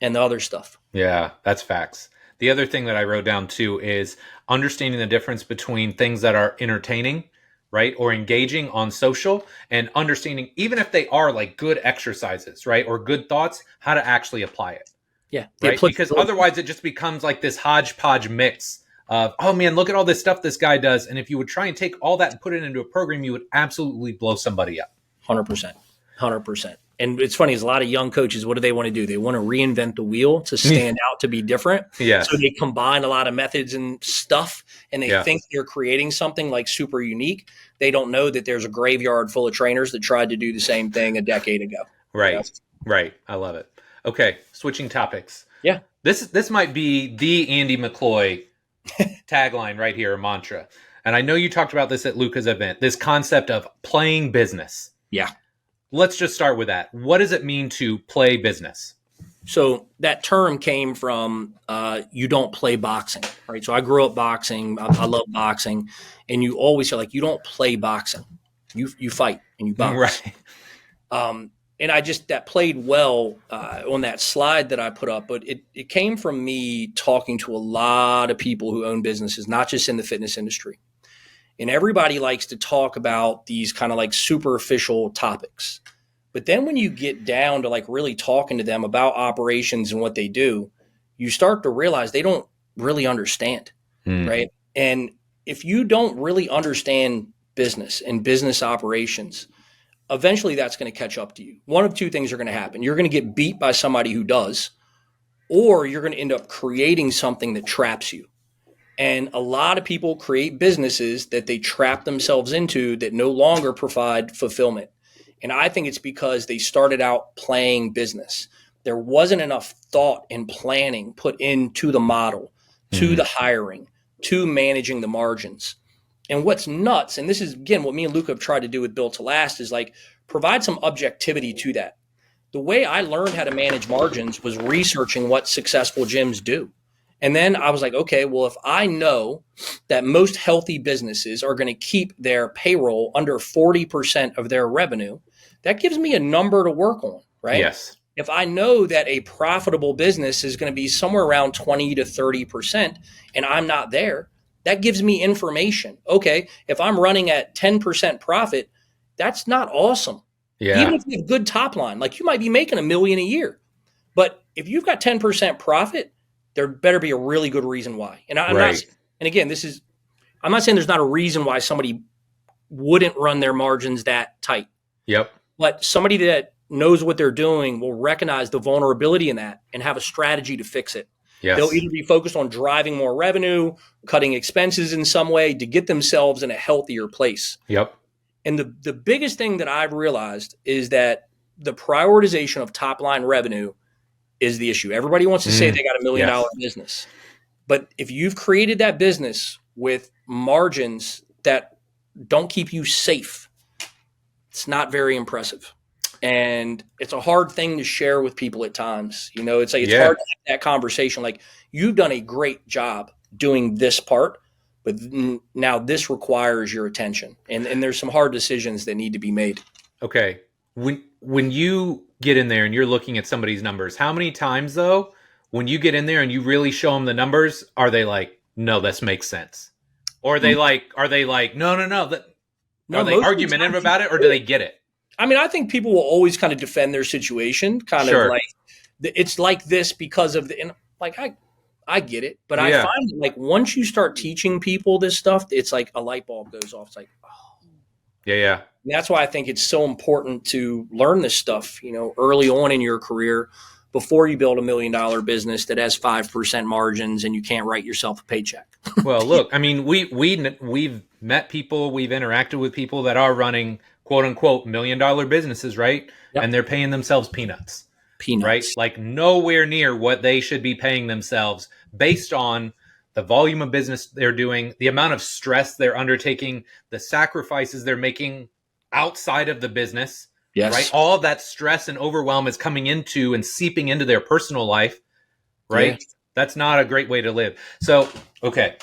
and the other stuff. Yeah, that's facts. The other thing that I wrote down too is understanding the difference between things that are entertaining, right, or engaging on social, and understanding, even if they are like good exercises, right, or good thoughts, how to actually apply it. Yeah. Right. Because otherwise it just becomes like this hodgepodge mix of, oh man, look at all this stuff this guy does. And if you would try and take all that and put it into a program, you would absolutely blow somebody up. 100%. 100%. And it's funny, is a lot of young coaches, what do they want to do? They want to reinvent the wheel to stand out, to be different. Yeah. So they combine a lot of methods and stuff, and they think they're creating something like super unique. They don't know that there's a graveyard full of trainers that tried to do the same thing a decade ago. Right. You know? Right. I love it. Okay. Switching topics. Yeah. This might be the Andy McCloy tagline right here, or mantra. And I know you talked about this at Luca's event, this concept of playing business. Yeah. Let's just start with that. What does it mean to play business? So that term came from you don't play boxing, right? So I grew up boxing. I love boxing. And you always say, like, you don't play boxing. You fight and you box. Right. And I just, that played well on that slide that I put up. But it came from me talking to a lot of people who own businesses, not just in the fitness industry. And everybody likes to talk about these kind of like superficial topics. But then when you get down to like really talking to them about operations and what they do, you start to realize they don't really understand, right? And if you don't really understand business and business operations, eventually that's going to catch up to you. One of two things are going to happen. You're going to get beat by somebody who does, or you're going to end up creating something that traps you. And a lot of people create businesses that they trap themselves into that no longer provide fulfillment. And I think it's because they started out playing business. There wasn't enough thought and planning put into the model, to the hiring, to managing the margins. And what's nuts, and this is, again, what me and Luca have tried to do with Built to Last, is like provide some objectivity to that. The way I learned how to manage margins was researching what successful gyms do. And then I was like, okay, well, if I know that most healthy businesses are going to keep their payroll under 40% of their revenue, that gives me a number to work on, right? Yes. If I know that a profitable business is going to be somewhere around 20 to 30% and I'm not there, that gives me information. Okay, if I'm running at 10% profit, that's not awesome. Yeah. Even if you have good top line, like you might be making $1 million a year. But if you've got 10% profit, there better be a really good reason why. And I'm not, and again, I'm not saying there's not a reason why somebody wouldn't run their margins that tight. Yep. But somebody that knows what they're doing will recognize the vulnerability in that and have a strategy to fix it. Yes. They'll either be focused on driving more revenue, cutting expenses in some way to get themselves in a healthier place. Yep. And the biggest thing that I've realized is that the prioritization of top line revenue is the issue. Everybody wants to say they got $1 million business. But if you've created that business with margins that don't keep you safe, it's not very impressive. And it's a hard thing to share with people at times. You know, it's like, it's hard to have that conversation. Like, you've done a great job doing this part, but now this requires your attention. And there's some hard decisions that need to be made. Okay. When you get in there and you're looking at somebody's numbers, how many times though, when you get in there and you really show them the numbers, are they like, no, this makes sense? Or are they like, no, are they argumentative about it, or do they get it? I mean, I think people will always kind of defend their situation, kind of like, it's like this because of and Like I get it, but I Yeah. find that, like, once you start teaching people this stuff, it's like a light bulb goes off. It's like, oh. Yeah. Yeah. And that's why I think it's so important to learn this stuff, early on in your career before you build $1 million business that has 5% margins and you can't write yourself a paycheck. Well, look, I mean, we've met people, we've interacted with people that are running quote unquote $1 million businesses, right? Yep. And they're paying themselves peanuts. Right? Peanuts. Like nowhere near what they should be paying themselves based on the volume of business they're doing, the amount of stress they're undertaking, the sacrifices they're making outside of the business, Yes. right? All of that stress and overwhelm is coming into and seeping into their personal life, right? Yeah. That's not a great way to live. So, okay.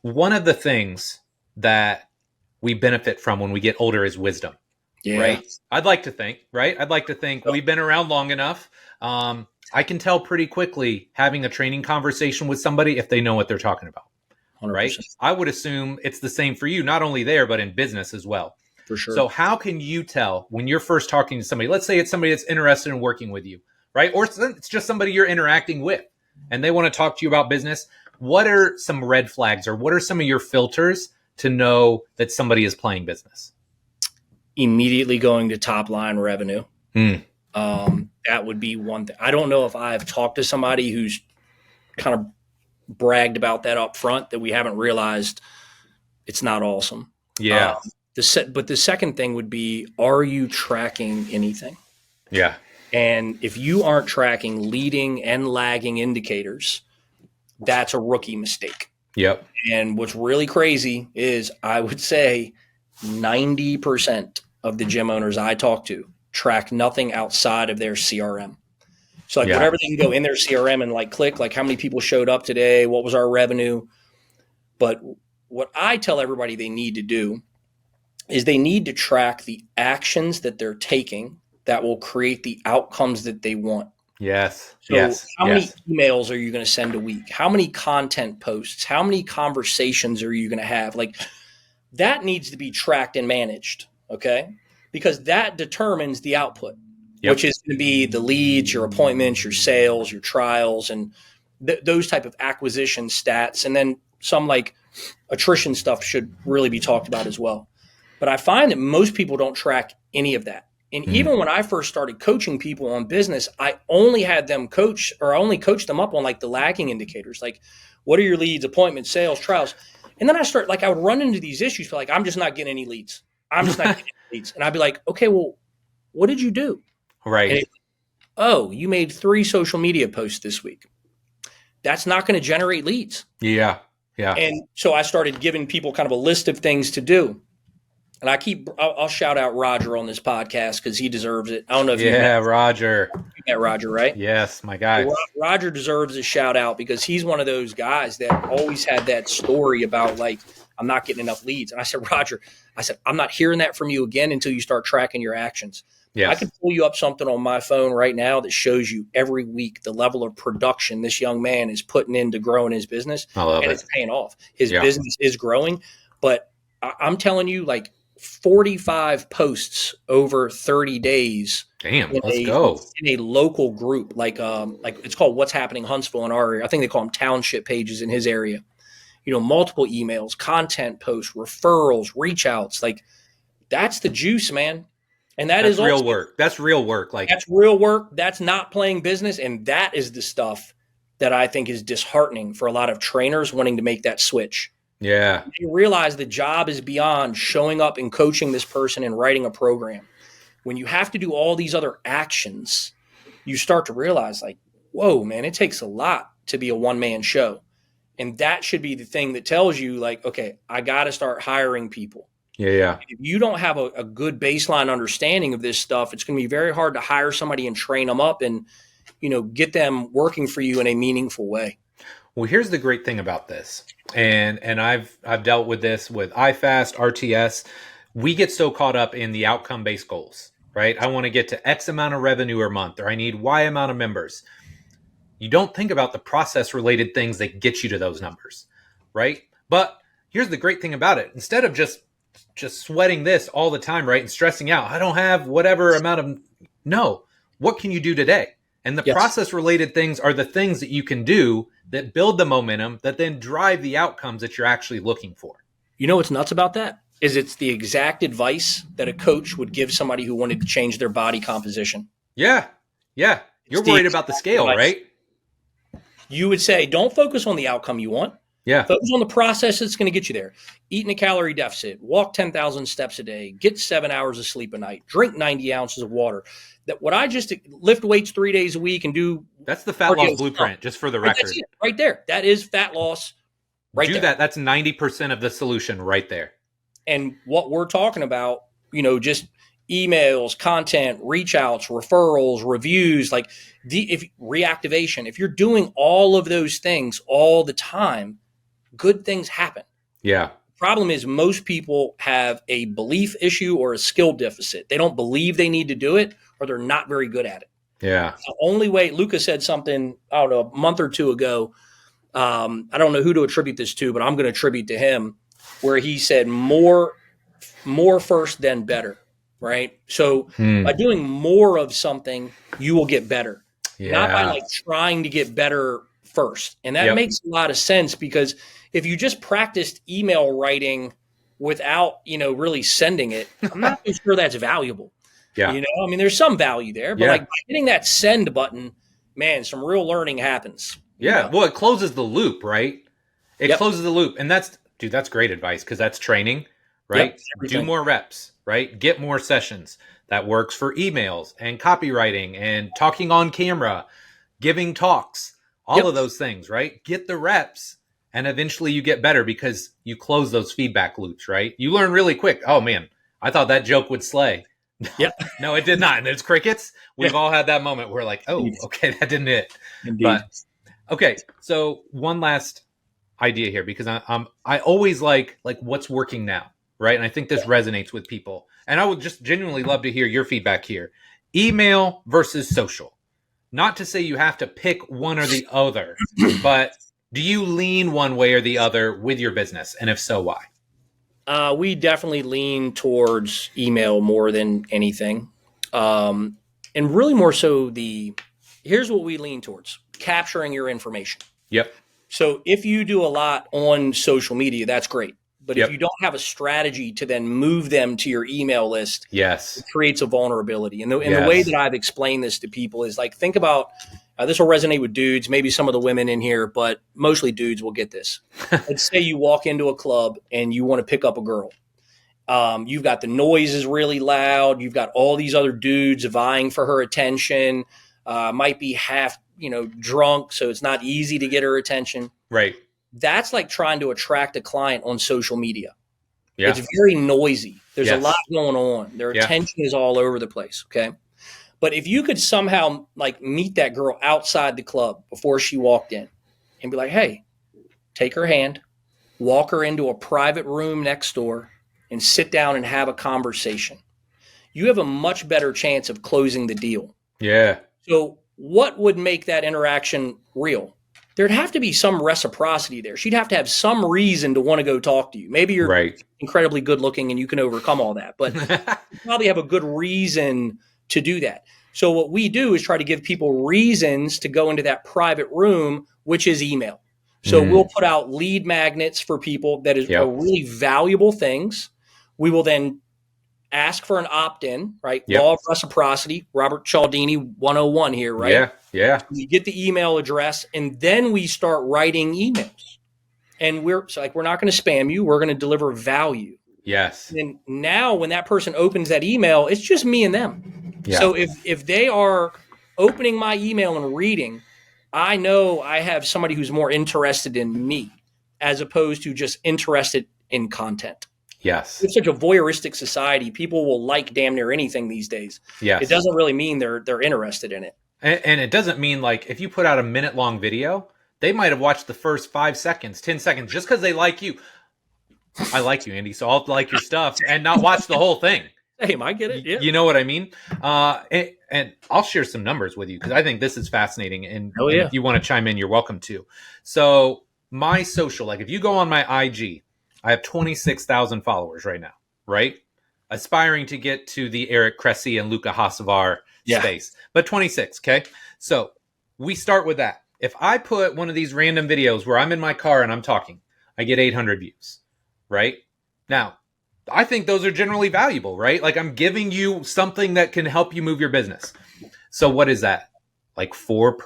One of the things that we benefit from when we get older is wisdom. Yeah. Right. I'd like to think, right? I'd like to think we've been around long enough. I can tell pretty quickly having a training conversation with somebody if they know what they're talking about. 100%. Right. I would assume it's the same for you, not only there, but in business as well. For sure. So how can you tell when you're first talking to somebody, let's say it's somebody that's interested in working with you, right? Or it's just somebody you're interacting with and they want to talk to you about business. What are some red flags or what are some of your filters to know that somebody is playing business? Immediately going to top line revenue. That would be one thing. I don't know if I've talked to somebody who's kind of bragged about that up front that we haven't realized it's not awesome. Yeah. But the second thing would be, are you tracking anything? Yeah. And if you aren't tracking leading and lagging indicators, that's a rookie mistake. Yep. And what's really crazy is I would say 90% of the gym owners I talk to track nothing outside of their CRM. So like whatever they can go in their CRM and like click, like how many people showed up today, what was our revenue. But what I tell everybody they need to do is they need to track the actions that they're taking that will create the outcomes that they want. Yes. So how many emails are you going to send a week? How many content posts? How many conversations are you going to have? Like that needs to be tracked and managed. Okay. Because that determines the output, which is going to be the leads, your appointments, your sales, your trials, and those type of acquisition stats. And then some like attrition stuff should really be talked about as well. But I find that most people don't track any of that. And even when I first started coaching people on business, I only had them coach or I only coached them up on like the lagging indicators, like what are your leads, appointments, sales, trials. And then I would run into these issues, like I'm just not getting any leads. I'm just not getting any leads. And I'd be like, okay, well, what did you do? Right. You made 3 social media posts this week. That's not going to generate leads. Yeah. Yeah. And so I started giving people kind of a list of things to do. And I'll shout out Roger on this podcast because he deserves it. I don't know if you met Roger. You met Roger, right? Yes, my guy. Roger deserves a shout out because he's one of those guys that always had that story about like, I'm not getting enough leads. And I said, Roger, I'm not hearing that from you again until you start tracking your actions. Yes. I could pull you up something on my phone right now that shows you every week the level of production this young man is putting into growing his business. And it's paying off. His business is growing. But I'm telling you, like 45 posts over 30 days. Damn, let's go. In a local group, like it's called What's Happening Huntsville in our area. I think they call them township pages in his area. Multiple emails, content posts, referrals, reach outs. Like that's the juice, man. And that's real work. That's real work. Like that's real work. That's not playing business. And that is the stuff that I think is disheartening for a lot of trainers wanting to make that switch. Yeah. You realize the job is beyond showing up and coaching this person and writing a program. When you have to do all these other actions, you start to realize like, whoa, man, it takes a lot to be a one-man show. And that should be the thing that tells you like, okay, I got to start hiring people. Yeah. If you don't have a good baseline understanding of this stuff, it's going to be very hard to hire somebody and train them up and, get them working for you in a meaningful way. Well, here's the great thing about this. And I've dealt with this with iFast, RTS. We get so caught up in the outcome-based goals, right? I want to get to X amount of revenue a month, or I need Y amount of members. You don't think about the process-related things that get you to those numbers, right? But here's the great thing about it. Instead of just sweating this all the time, right, and stressing out, I don't have whatever amount of, no. What can you do today? And the Yes. process related things are the things that you can do that build the momentum that then drive the outcomes that you're actually looking for. You know what's nuts about that? Is it's the exact advice that a coach would give somebody who wanted to change their body composition. Yeah. Yeah. You're It's the worried about the scale, advice. right? You would say, don't focus on the outcome you want. Yeah. Focus on the process that's going to get you there. Eat in a calorie deficit, walk 10,000 steps a day, get 7 hours of sleep a night, drink 90 ounces of water. That what I just lift weights 3 days a week and do. That's the fat loss blueprint, just for the record. That's it, right there. That is fat loss right do there. that. That's 90% of the solution right there. And what we're talking about, just emails, content, reach outs, referrals, reviews, like if reactivation, if you're doing all of those things all the time, good things happen. Yeah. Problem is most people have a belief issue or a skill deficit. They don't believe they need to do it, or they're not very good at it. Yeah. The only way, Luca said something, I don't know, a month or two ago. I don't know who to attribute this to, but I'm going to attribute to him, where he said more first than better. Right. So by doing more of something, you will get better. Yeah. Not by like trying to get better first. And that makes a lot of sense, because if you just practiced email writing without, really sending it, I'm not too sure that's valuable. Yeah. I mean, there's some value there, but like by hitting that send button, man, some real learning happens. Yeah. Well, it closes the loop, right? It closes the loop. And that's great advice, because that's training, right? Do more reps, right? Get more sessions. That works for emails and copywriting and talking on camera, giving talks, all of those things, right? Get the reps, and eventually you get better because you close those feedback loops, right? You learn really quick. Oh man, I thought that joke would slay. No, it did not. And there's crickets. We've all had that moment where like, oh, okay, that didn't hit. Indeed. But okay, so one last idea here, because I always like what's working now, right? And I think this resonates with people. And I would just genuinely love to hear your feedback here. Email versus social. Not to say you have to pick one or the other, but do you lean one way or the other with your business? And if so, why? We definitely lean towards email more than anything. And really more so here's what we lean towards: capturing your information. Yep. So if you do a lot on social media, that's great. But if you don't have a strategy to then move them to your email list, it creates a vulnerability. And the way that I've explained this to people is like, think about, this will resonate with dudes, maybe some of the women in here, but mostly dudes will get this. Let's say you walk into a club and you want to pick up a girl. You've got the noise is really loud. You've got all these other dudes vying for her attention. Might be half, drunk, so it's not easy to get her attention. Right. That's like trying to attract a client on social media. Yeah. It's very noisy. There's a lot going on. Their attention is all over the place. Okay. But if you could somehow like meet that girl outside the club before she walked in and be like, hey, take her hand, walk her into a private room next door and sit down and have a conversation, you have a much better chance of closing the deal. Yeah. So what would make that interaction real? There'd have to be some reciprocity there. She'd have to have some reason to want to go talk to you. Maybe you're incredibly good looking and you can overcome all that, but you probably have a good reason to do that. So what we do is try to give people reasons to go into that private room, which is email. So we'll put out lead magnets for people that are really valuable things. We will then ask for an opt-in, right? Law of reciprocity, Robert Cialdini 101 here, right? Yeah. We get the email address and then we start writing emails. And we're not going to spam you. We're going to deliver value. Yes. And now when that person opens that email, it's just me and them. Yeah. So if they are opening my email and reading, I know I have somebody who's more interested in me as opposed to just interested in content. Yes. It's such a voyeuristic society. People will like damn near anything these days. Yes. It doesn't really mean they're interested in it. And it doesn't mean like if you put out a minute-long video, they might have watched the first 5 seconds, 10 seconds, just because they like you. I like you, Andy, so I'll like your stuff and not watch the whole thing. Hey, I get it. Yeah. You know what I mean? And I'll share some numbers with you because I think this is fascinating. And if you want to chime in, you're welcome to. So my social, like if you go on my IG, I have 26,000 followers right now, right? aspiring to get to the Eric Cressy and Luca Hasavar Yeah. space, but 26. Okay. So we start with that. If I put one of these random videos where I'm in my car and I'm talking, I get 800 views, right? Now, I think those are generally valuable, right? Like I'm giving you something that can help you move your business. So what is that? Like 4%,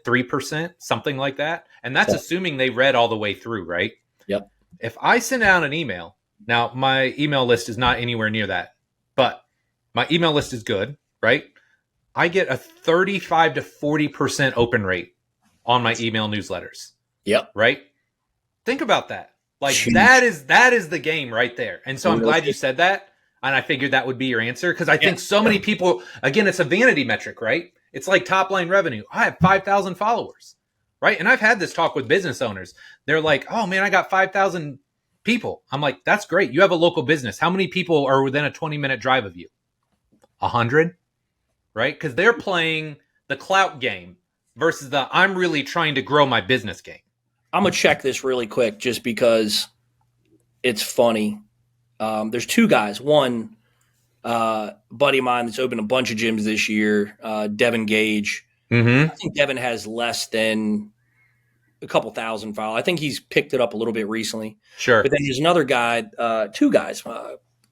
3%, something like that. And that's assuming they read all the way through, right? Yep. If I send out an email, now my email list is not anywhere near that, but my email list is good, right? I get a 35 to 40% open rate on my email newsletters. Yep. Right? Think about that. Like Huge. that is the game right there. And so I'm glad you said that. And I figured that would be your answer because I think so many people, again, it's a vanity metric, right? It's like top line revenue. I have 5,000 followers, right? And I've had this talk with business owners. They're like, oh man, I got 5,000 people. I'm like, that's great. You have a local business. How many people are within a 20-minute drive of you? 100, right? Because they're playing the clout game versus the I'm really trying to grow my business game. I'm going to check this really quick just because it's funny. There's two guys. One, buddy of mine that's opened a bunch of gyms this year, Devin Gage. Mm-hmm. I think Devin has less than a couple thousand followers. I think he's picked it up a little bit recently. Sure. But then there's another guy, two guys,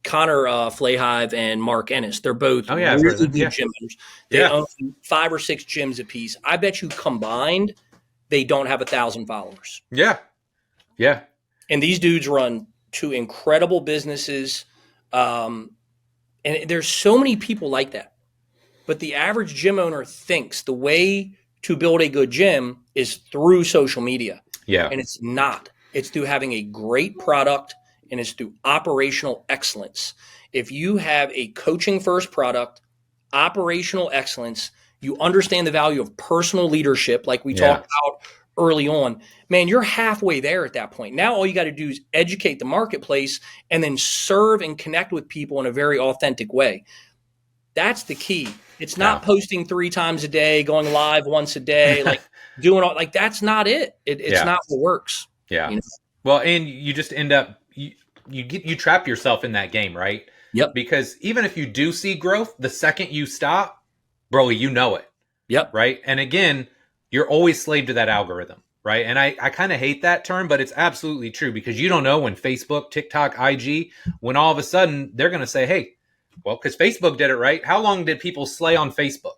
Connor Flayhive and Mark Ennis. They're both really good gym owners. They own 5 or 6 gyms apiece. I bet you combined, they don't have 1,000 followers. Yeah. Yeah. And these dudes run 2 incredible businesses. And there's so many people like that. But the average gym owner thinks the way to build a good gym is through social media. Yeah. And it's not. It's through having a great product, and it's through operational excellence. If you have a coaching first product, operational excellence, you understand the value of personal leadership, like we talked about early on, man, you're halfway there at that point. Now all you got to do is educate the marketplace and then serve and connect with people in a very authentic way. That's the key. It's not posting 3 times a day, going live once a day, like doing all, like that's not it. It's not what works. Yeah. You know? Well, and you just end up you trap yourself in that game, right? Yep. Because even if you do see growth, the second you stop, bro, you know it. Yep. Right. And again, you're always slave to that algorithm. Right. And I kind of hate that term, but it's absolutely true because you don't know when Facebook, TikTok, IG, when all of a sudden they're going to say, hey, well, because Facebook did it, right? How long did people slay on Facebook?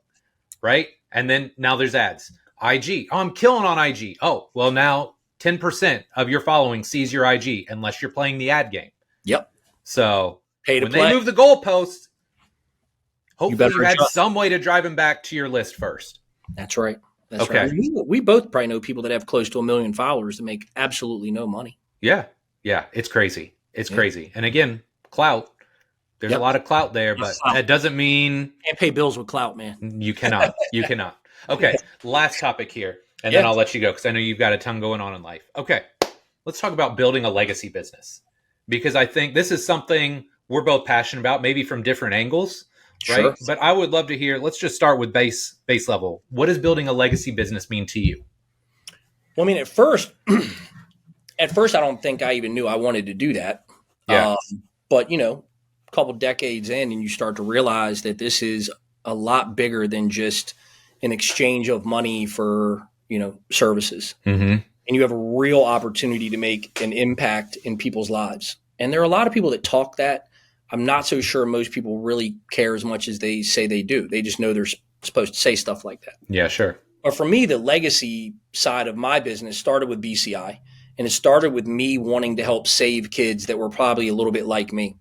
Right. And then now there's ads. IG. Oh, I'm killing on IG. Oh, well, now 10% of your following sees your IG unless you're playing the ad game. Yep. So Pay to when play. they move the goalposts, hopefully you had adjust. some way to drive them back to your list first. That's right. That's okay. Right. We both probably know people that have close to 1 million followers that make absolutely no money. Yeah. Yeah. It's crazy. It's crazy. And again, clout. There's a lot of clout there, but that doesn't mean can't pay bills with clout, man. You cannot. You cannot. Okay. Last topic here, and then I'll let you go because I know you've got a ton going on in life. Okay. Let's talk about building a legacy business because I think this is something we're both passionate about, maybe from different angles, right? Sure. But I would love to hear. Let's just start with base level. What does building a legacy business mean to you? Well, I mean, at first, I don't think I even knew I wanted to do that. Yeah. But couple decades in and you start to realize that this is a lot bigger than just an exchange of money for, services. Mm-hmm. And you have a real opportunity to make an impact in people's lives. And there are a lot of people that talk that. I'm not so sure most people really care as much as they say they do. They just know they're supposed to say stuff like that. Yeah, sure. But for me, the legacy side of my business started with BCI. And it started with me wanting to help save kids that were probably a little bit like me.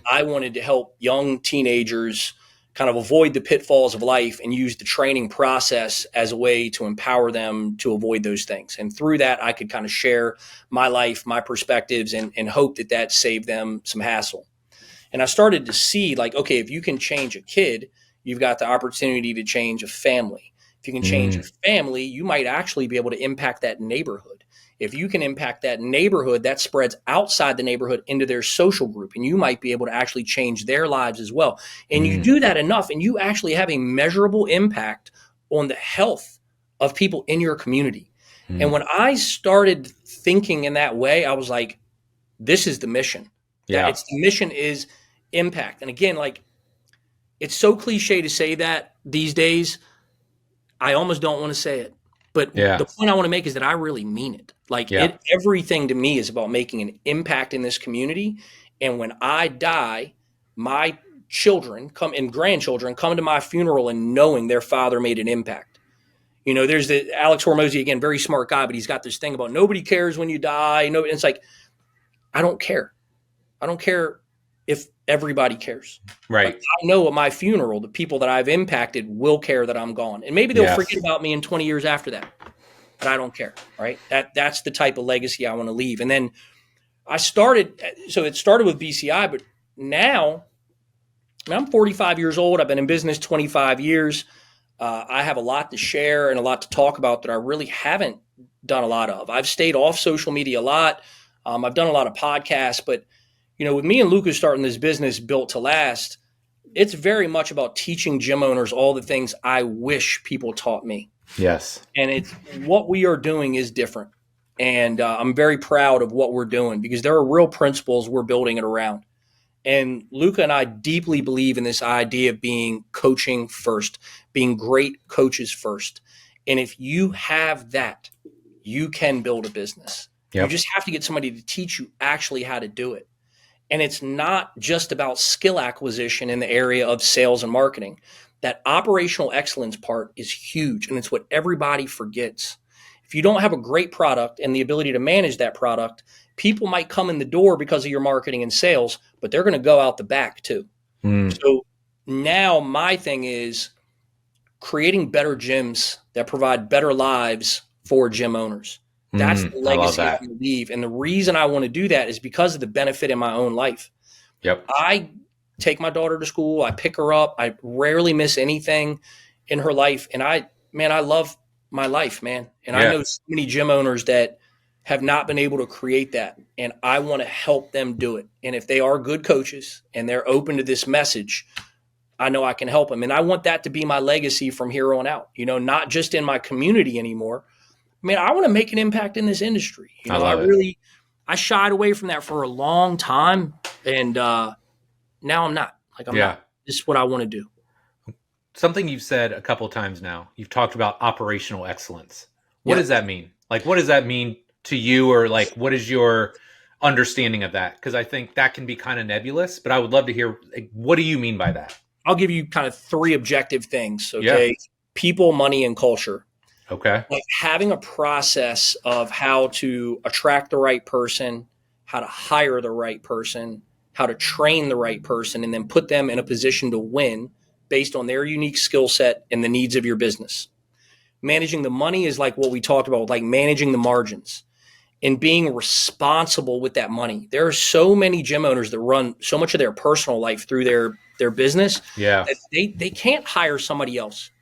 I wanted to help young teenagers kind of avoid the pitfalls of life and use the training process as a way to empower them to avoid those things. And through that, I could kind of share my life, my perspectives, and hope that saved them some hassle. And I started to see okay, if you can change a kid, you've got the opportunity to change a family. If you can change a family, you might actually be able to impact that neighborhood. If you can impact that neighborhood, that spreads outside the neighborhood into their social group, and you might be able to actually change their lives as well. And you do that enough, and you actually have a measurable impact on the health of people in your community. And when I started thinking in that way, I was like, this is the mission. Yeah. The mission is impact. And again, like, it's so cliche to say that these days. I almost don't want to say it. But Yeah. the point I want to make is that I really mean it. Like, Yeah. everything to me is about making an impact in this community. And when I die, my children and grandchildren come to my funeral and knowing their father made an impact. You know, there's the Alex Hormozy, again, very smart guy, but he's got this thing about nobody cares when you die. No, it's like, I don't care. I don't care if everybody cares. Right. Like, I know at my funeral, the people that I've impacted will care that I'm gone. And maybe they'll forget about me in 20 years after that. But I don't care, right? That's the type of legacy I want to leave. And then it started with BCI, but now, I mean, I'm 45 years old. I've been in business 25 years. I have a lot to share and a lot to talk about that I really haven't done a lot of. I've stayed off social media a lot. I've done a lot of podcasts, but with me and Lucas starting this business Built to Last, it's very much about teaching gym owners all the things I wish people taught me. Yes. And it's what we are doing is different. And I'm very proud of what we're doing because there are real principles we're building it around. And Luca and I deeply believe in this idea of being coaching first, being great coaches first. And if you have that, you can build a business. Yep. You just have to get somebody to teach you actually how to do it. And it's not just about skill acquisition in the area of sales and marketing. That operational excellence part is huge, and it's what everybody forgets. If you don't have a great product and the ability to manage that product, people might come in the door because of your marketing and sales, but they're going to go out the back too. So now my thing is creating better gyms that provide better lives for gym owners. That's the legacy I want to leave. And the reason I want to do that is because of the benefit in my own life. Yep. I take my daughter to school. I pick her up. I rarely miss anything in her life. And I love my life, man. And I know so many gym owners that have not been able to create that. And I want to help them do it. And if they are good coaches and they're open to this message, I know I can help them. And I want that to be my legacy from here on out, not just in my community anymore. I mean, I want to make an impact in this industry. I shied away from that for a long time. And now I'm not. Like, I'm not. This is what I want to do. Something you've said a couple of times now, you've talked about operational excellence. What does that mean? Like, what does that mean to you? Or like, what is your understanding of that? Because I think that can be kind of nebulous, but I would love to hear, like, what do you mean by that? I'll give you kind of 3 objective things. Okay. Yeah. People, money, and culture. Okay. Like having a process of how to attract the right person, how to hire the right person, how to train the right person, and then put them in a position to win based on their unique skill set and the needs of your business. Managing the money is like what we talked about, like managing the margins and being responsible with that money. There are so many gym owners that run so much of their personal life through their business. Yeah. That they can't hire somebody else,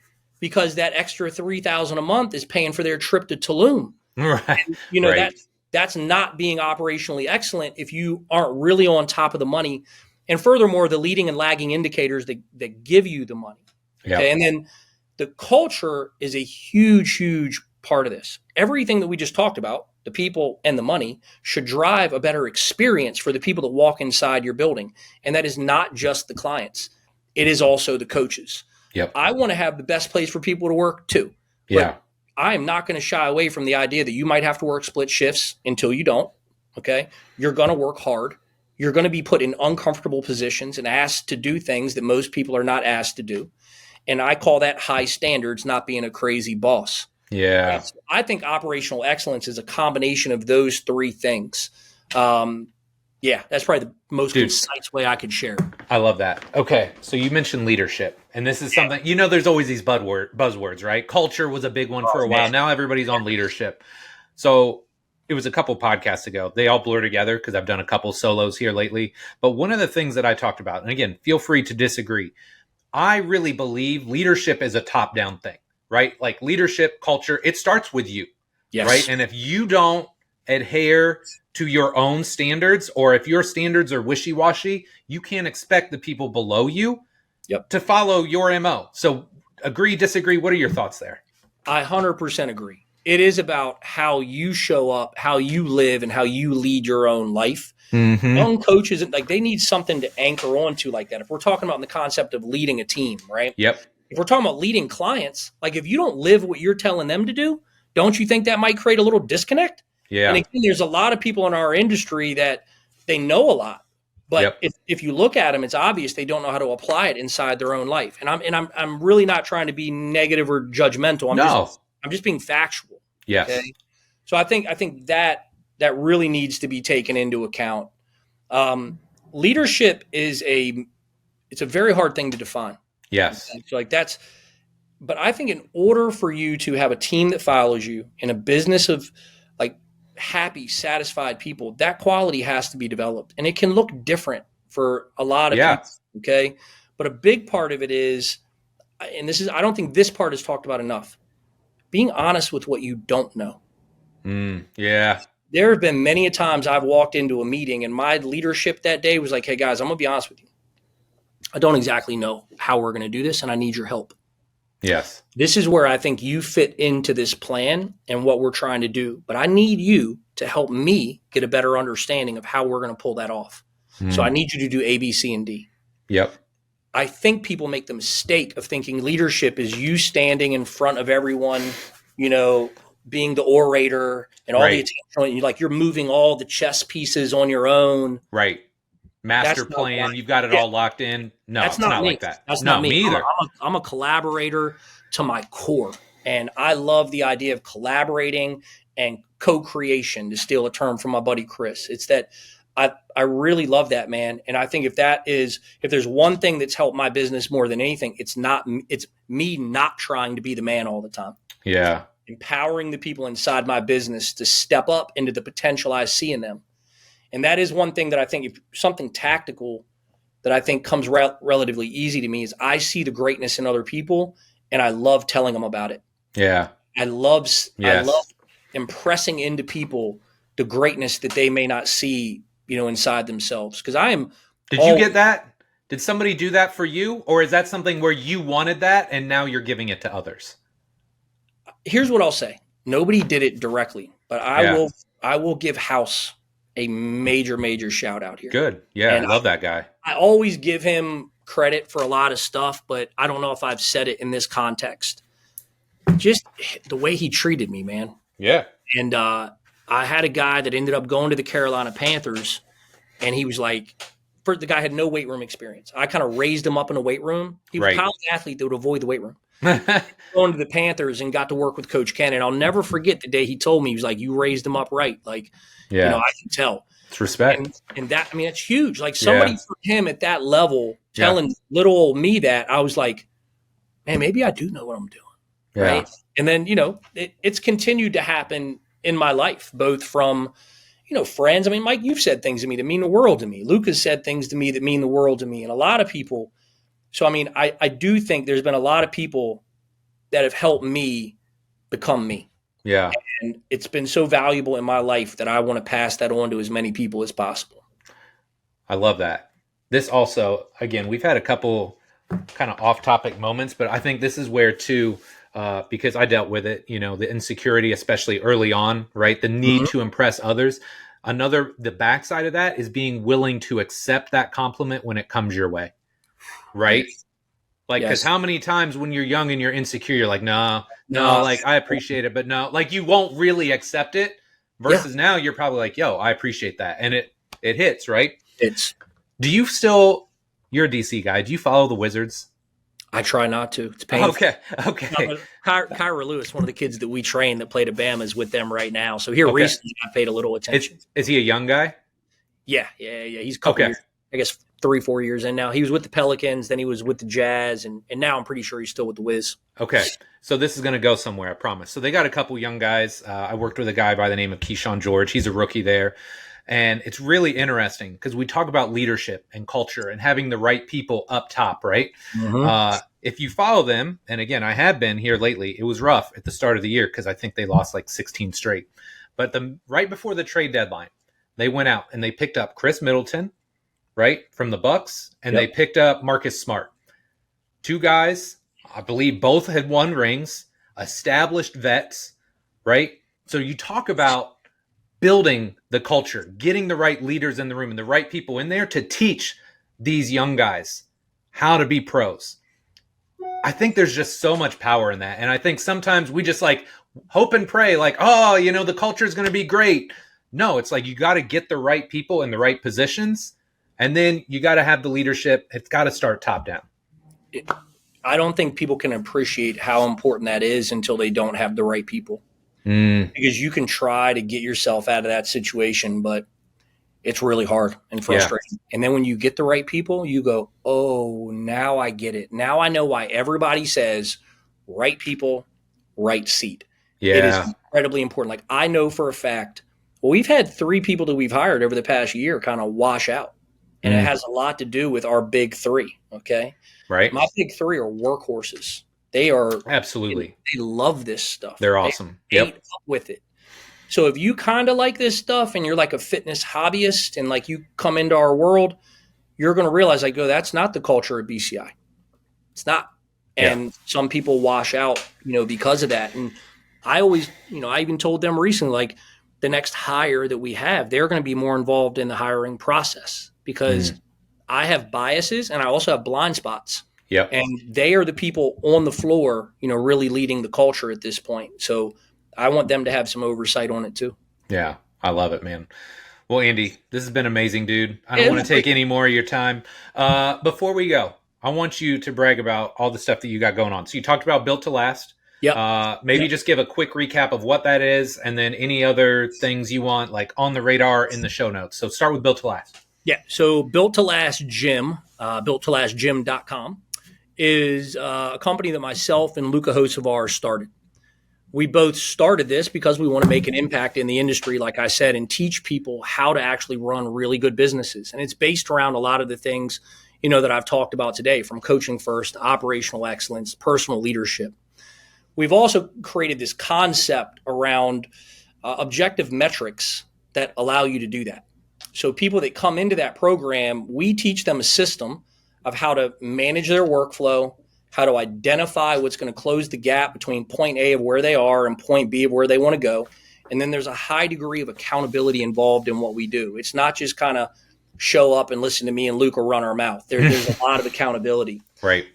because that extra $3,000 a month is paying for their trip to Tulum. Right. And, that's not being operationally excellent if you aren't really on top of the money. And furthermore, the leading and lagging indicators that give you the money. Yep. Okay. And then the culture is a huge, huge part of this. Everything that we just talked about, the people and the money, should drive a better experience for the people that walk inside your building. And that is not just the clients. It is also the coaches. Yep. I want to have the best place for people to work too. Yeah. I am not going to shy away from the idea that you might have to work split shifts until you don't. Okay. You're going to work hard. You're going to be put in uncomfortable positions and asked to do things that most people are not asked to do. And I call that high standards, not being a crazy boss. Yeah. So I think operational excellence is a combination of those 3 things. That's probably the most concise way I could share. I love that. Okay. So you mentioned leadership, and this is something, there's always these buzzwords, right? Culture was a big one for a while. Now everybody's on leadership. So it was a couple podcasts ago. They all blur together because I've done a couple solos here lately. But one of the things that I talked about, and again, feel free to disagree, I really believe leadership is a top-down thing, right? Like leadership, culture, it starts with you, right? And if you don't adhere to your own standards, or if your standards are wishy-washy, you can't expect the people below you to follow your MO. So agree, disagree. What are your thoughts there? I 100% agree. it is about how you show up, how you live, and how you lead your own life. Mm-hmm. Young coaches, like, they need something to anchor onto like that. If we're talking about the concept of leading a team, right? Yep. If we're talking about leading clients, like, if you don't live what you're telling them to do, don't you think that might create a little disconnect? And Yeah. again, there's a lot of people in our industry that they know a lot, but Yep. if you look at them, it's obvious they don't know how to apply it inside their own life. And I'm really not trying to be negative or judgmental. No. I'm just being factual. Yes. Okay. So I think that really needs to be taken into account. Leadership it's a very hard thing to define. Yes. Okay? So, like, but I think in order for you to have a team that follows you in a business of, like, happy, satisfied people, that quality has to be developed, and it can look different for a lot of Yeah. people. Okay. But a big part of it is, and I don't think this part is talked about enough, being honest with what you don't know. Yeah. There have been many a times I've walked into a meeting and my leadership that day was like, hey guys, I'm going to be honest with you. I don't exactly know how we're going to do this, and I need your help. Yes. This is where I think you fit into this plan and what we're trying to do. But I need you to help me get a better understanding of how we're going to pull that off. So I need you to do A, B, C, and D. Yep. I think people make the mistake of thinking leadership is you standing in front of everyone, being the orator and all the attention. You're moving all the chess pieces on your own. Right. Master plan. You've got it all locked in. No, that's it's not like that. That's no, not me. Me either. I'm a collaborator to my core. And I love the idea of collaborating and co-creation, to steal a term from my buddy Chris. It's that I really love that, man. And I think if there's one thing that's helped my business more than anything, it's me not trying to be the man all the time. Yeah. Empowering the people inside my business to step up into the potential I see in them. And that is one thing that I think, if something tactical that I think comes relatively easy to me, is I see the greatness in other people and I love telling them about it. Yeah. I love impressing into people the greatness that they may not see, inside themselves. Because Did you get that? Did somebody do that for you? Or is that something where you wanted that and now you're giving it to others? Here's what I'll say. Nobody did it directly, but I will give House a major, major shout out here. Good. Yeah, and I love that guy. I always give him credit for a lot of stuff, but I don't know if I've said it in this context. Just the way he treated me, man. Yeah. And I had a guy that ended up going to the Carolina Panthers, and he was like, first, the guy had no weight room experience. I kind of raised him up in a weight room. He was a college athlete that would avoid the weight room. Going to the Panthers and got to work with Coach Ken. And I'll never forget the day he told me, he was like, you raised him up right. Like, I can tell. It's respect. And that, it's huge. Like, somebody for him at that level telling little old me that, I was like, man, maybe I do know what I'm doing. Yeah. Right. And then, it's continued to happen in my life, both from, friends. Mike, you've said things to me that mean the world to me. Luke has said things to me that mean the world to me. And a lot of people. So, I do think there's been a lot of people that have helped me become me. Yeah. And it's been so valuable in my life that I want to pass that on to as many people as possible. I love that. This also, again, we've had a couple kind of off-topic moments, but I think this is where, too, because I dealt with it, the insecurity, especially early on, right? The need to impress others. The backside of that is being willing to accept that compliment when it comes your way. Right? Like, because how many times when you're young and you're insecure, you're like, no, like, I appreciate it, but no, like, you won't really accept it, versus now you're probably like, yo, I appreciate that. And it hits, right? You're a DC guy. Do you follow the Wizards? I try not to. It's painful. Okay. Kyra Lewis, one of the kids that we train that played at Bama, is with them right now. So here recently I paid a little attention. Is he a young guy? Yeah. He's a couple years, I guess 3-4 years in now. He was with the Pelicans, then he was with the Jazz, and now I'm pretty sure he's still with the Wiz. Okay. So this is going to go somewhere, I promise. So they got a couple young guys. I worked with a guy by the name of Keyshawn George. He's a rookie there. And it's really interesting because we talk about leadership and culture and having the right people up top, right? Mm-hmm. If you follow them, and again, I have been here lately, it was rough at the start of the year because I think they lost like 16 straight. But right before the trade deadline, they went out and they picked up Chris Middleton, right, from the Bucks, and they picked up Marcus Smart. Two guys, I believe both had won rings, established vets, right? So you talk about building the culture, getting the right leaders in the room and the right people in there to teach these young guys how to be pros. I think there's just so much power in that. And I think sometimes we just like hope and pray, like, oh, the culture is going to be great. No, it's like you got to get the right people in the right positions. And then you got to have the leadership. It's got to start top down. I don't think people can appreciate how important that is until they don't have the right people. Because you can try to get yourself out of that situation, but it's really hard and frustrating. Yeah. And then when you get the right people, you go, oh, now I get it. Now I know why everybody says right people, right seat. Yeah. It is incredibly important. Like I know for a fact, well, we've had 3 people that we've hired over the past year kind of wash out. And it has a lot to do with our big 3. Okay. Right. My big 3 are workhorses. They are absolutely. They love this stuff. They're awesome. They ate up with it. So if you kind of like this stuff and you're like a fitness hobbyist and like you come into our world, you're going to realize like, oh, that's not the culture of BCI. It's not. And some people wash out, because of that. And I always, I even told them recently, like the next hire that we have, they're going to be more involved in the hiring process because I have biases and I also have blind spots. Yep. And they are the people on the floor, really leading the culture at this point. So I want them to have some oversight on it too. Yeah, I love it, man. Well, Andy, this has been amazing, dude. I don't want to take any more of your time. Before we go, I want you to brag about all the stuff that you got going on. So you talked about Built to Last. Yeah. Maybe just give a quick recap of what that is and then any other things you want like on the radar in the show notes. So start with Built to Last. Yeah. So Built to Last Gym, builttolastgym.com is a company that myself and Luca Hocevar started. We both started this because we want to make an impact in the industry, like I said, and teach people how to actually run really good businesses. And it's based around a lot of the things, that I've talked about today, from coaching first, operational excellence, personal leadership. We've also created this concept around objective metrics that allow you to do that. So people that come into that program, we teach them a system of how to manage their workflow, how to identify what's going to close the gap between point A of where they are and point B of where they want to go. And then there's a high degree of accountability involved in what we do. It's not just kind of show up and listen to me and Luca run our mouth. There's a lot of accountability. Right.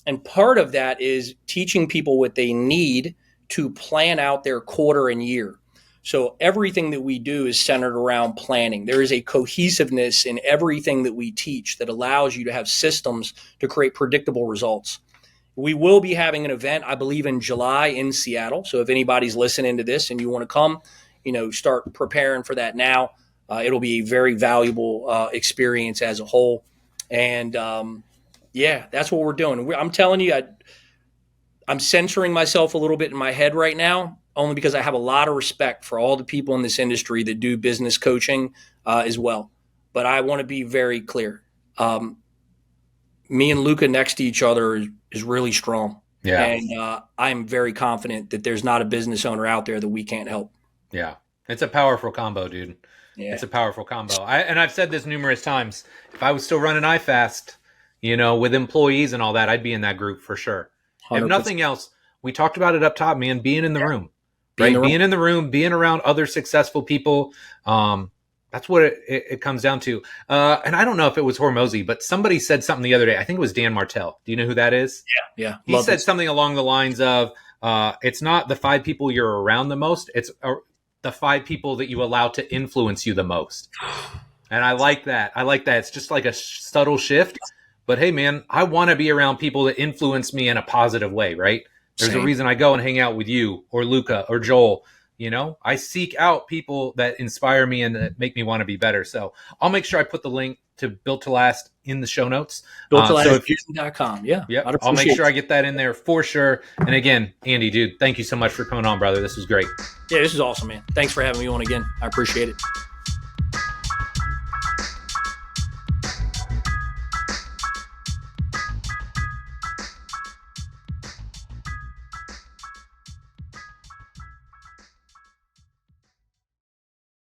And part of that is teaching people what they need to plan out their quarter and year. So everything that we do is centered around planning. There is a cohesiveness in everything that we teach that allows you to have systems to create predictable results. We will be having an event, I believe, in July in Seattle. So if anybody's listening to this and you want to come, start preparing for that now. It'll be a very valuable experience as a whole. And that's what we're doing. I'm telling you, I'm censoring myself a little bit in my head right now, only because I have a lot of respect for all the people in this industry that do business coaching as well. But I want to be very clear. Me and Luca next to each other is really strong. Yeah. And I'm very confident that there's not a business owner out there that we can't help. Yeah. It's a powerful combo, dude. Yeah. It's a powerful combo. I've said this numerous times. If I was still running iFast, with employees and all that, I'd be in that group for sure. 100%. If nothing else, we talked about it up top, man, being in the room. Right? Being in the room, being around other successful people. That's what it comes down to. And I don't know if it was Hormozy, but somebody said something the other day. I think it was Dan Martell. Do you know who that is? Yeah. He said something along the lines of, it's not the 5 people you're around the most. It's the 5 people that you allow to influence you the most. And I like that. It's just like a subtle shift. But hey, man, I want to be around people that influence me in a positive way, right? There's a reason I go and hang out with you or Luca or Joel. I seek out people that inspire me and that make me want to be better. So I'll make sure I put the link to Built to Last in the show notes. BuiltToLast.com. Yeah. I'll make sure I get that in there for sure. And again, Andy, dude, thank you so much for coming on, brother. This was great. Yeah, this is awesome, man. Thanks for having me on again. I appreciate it.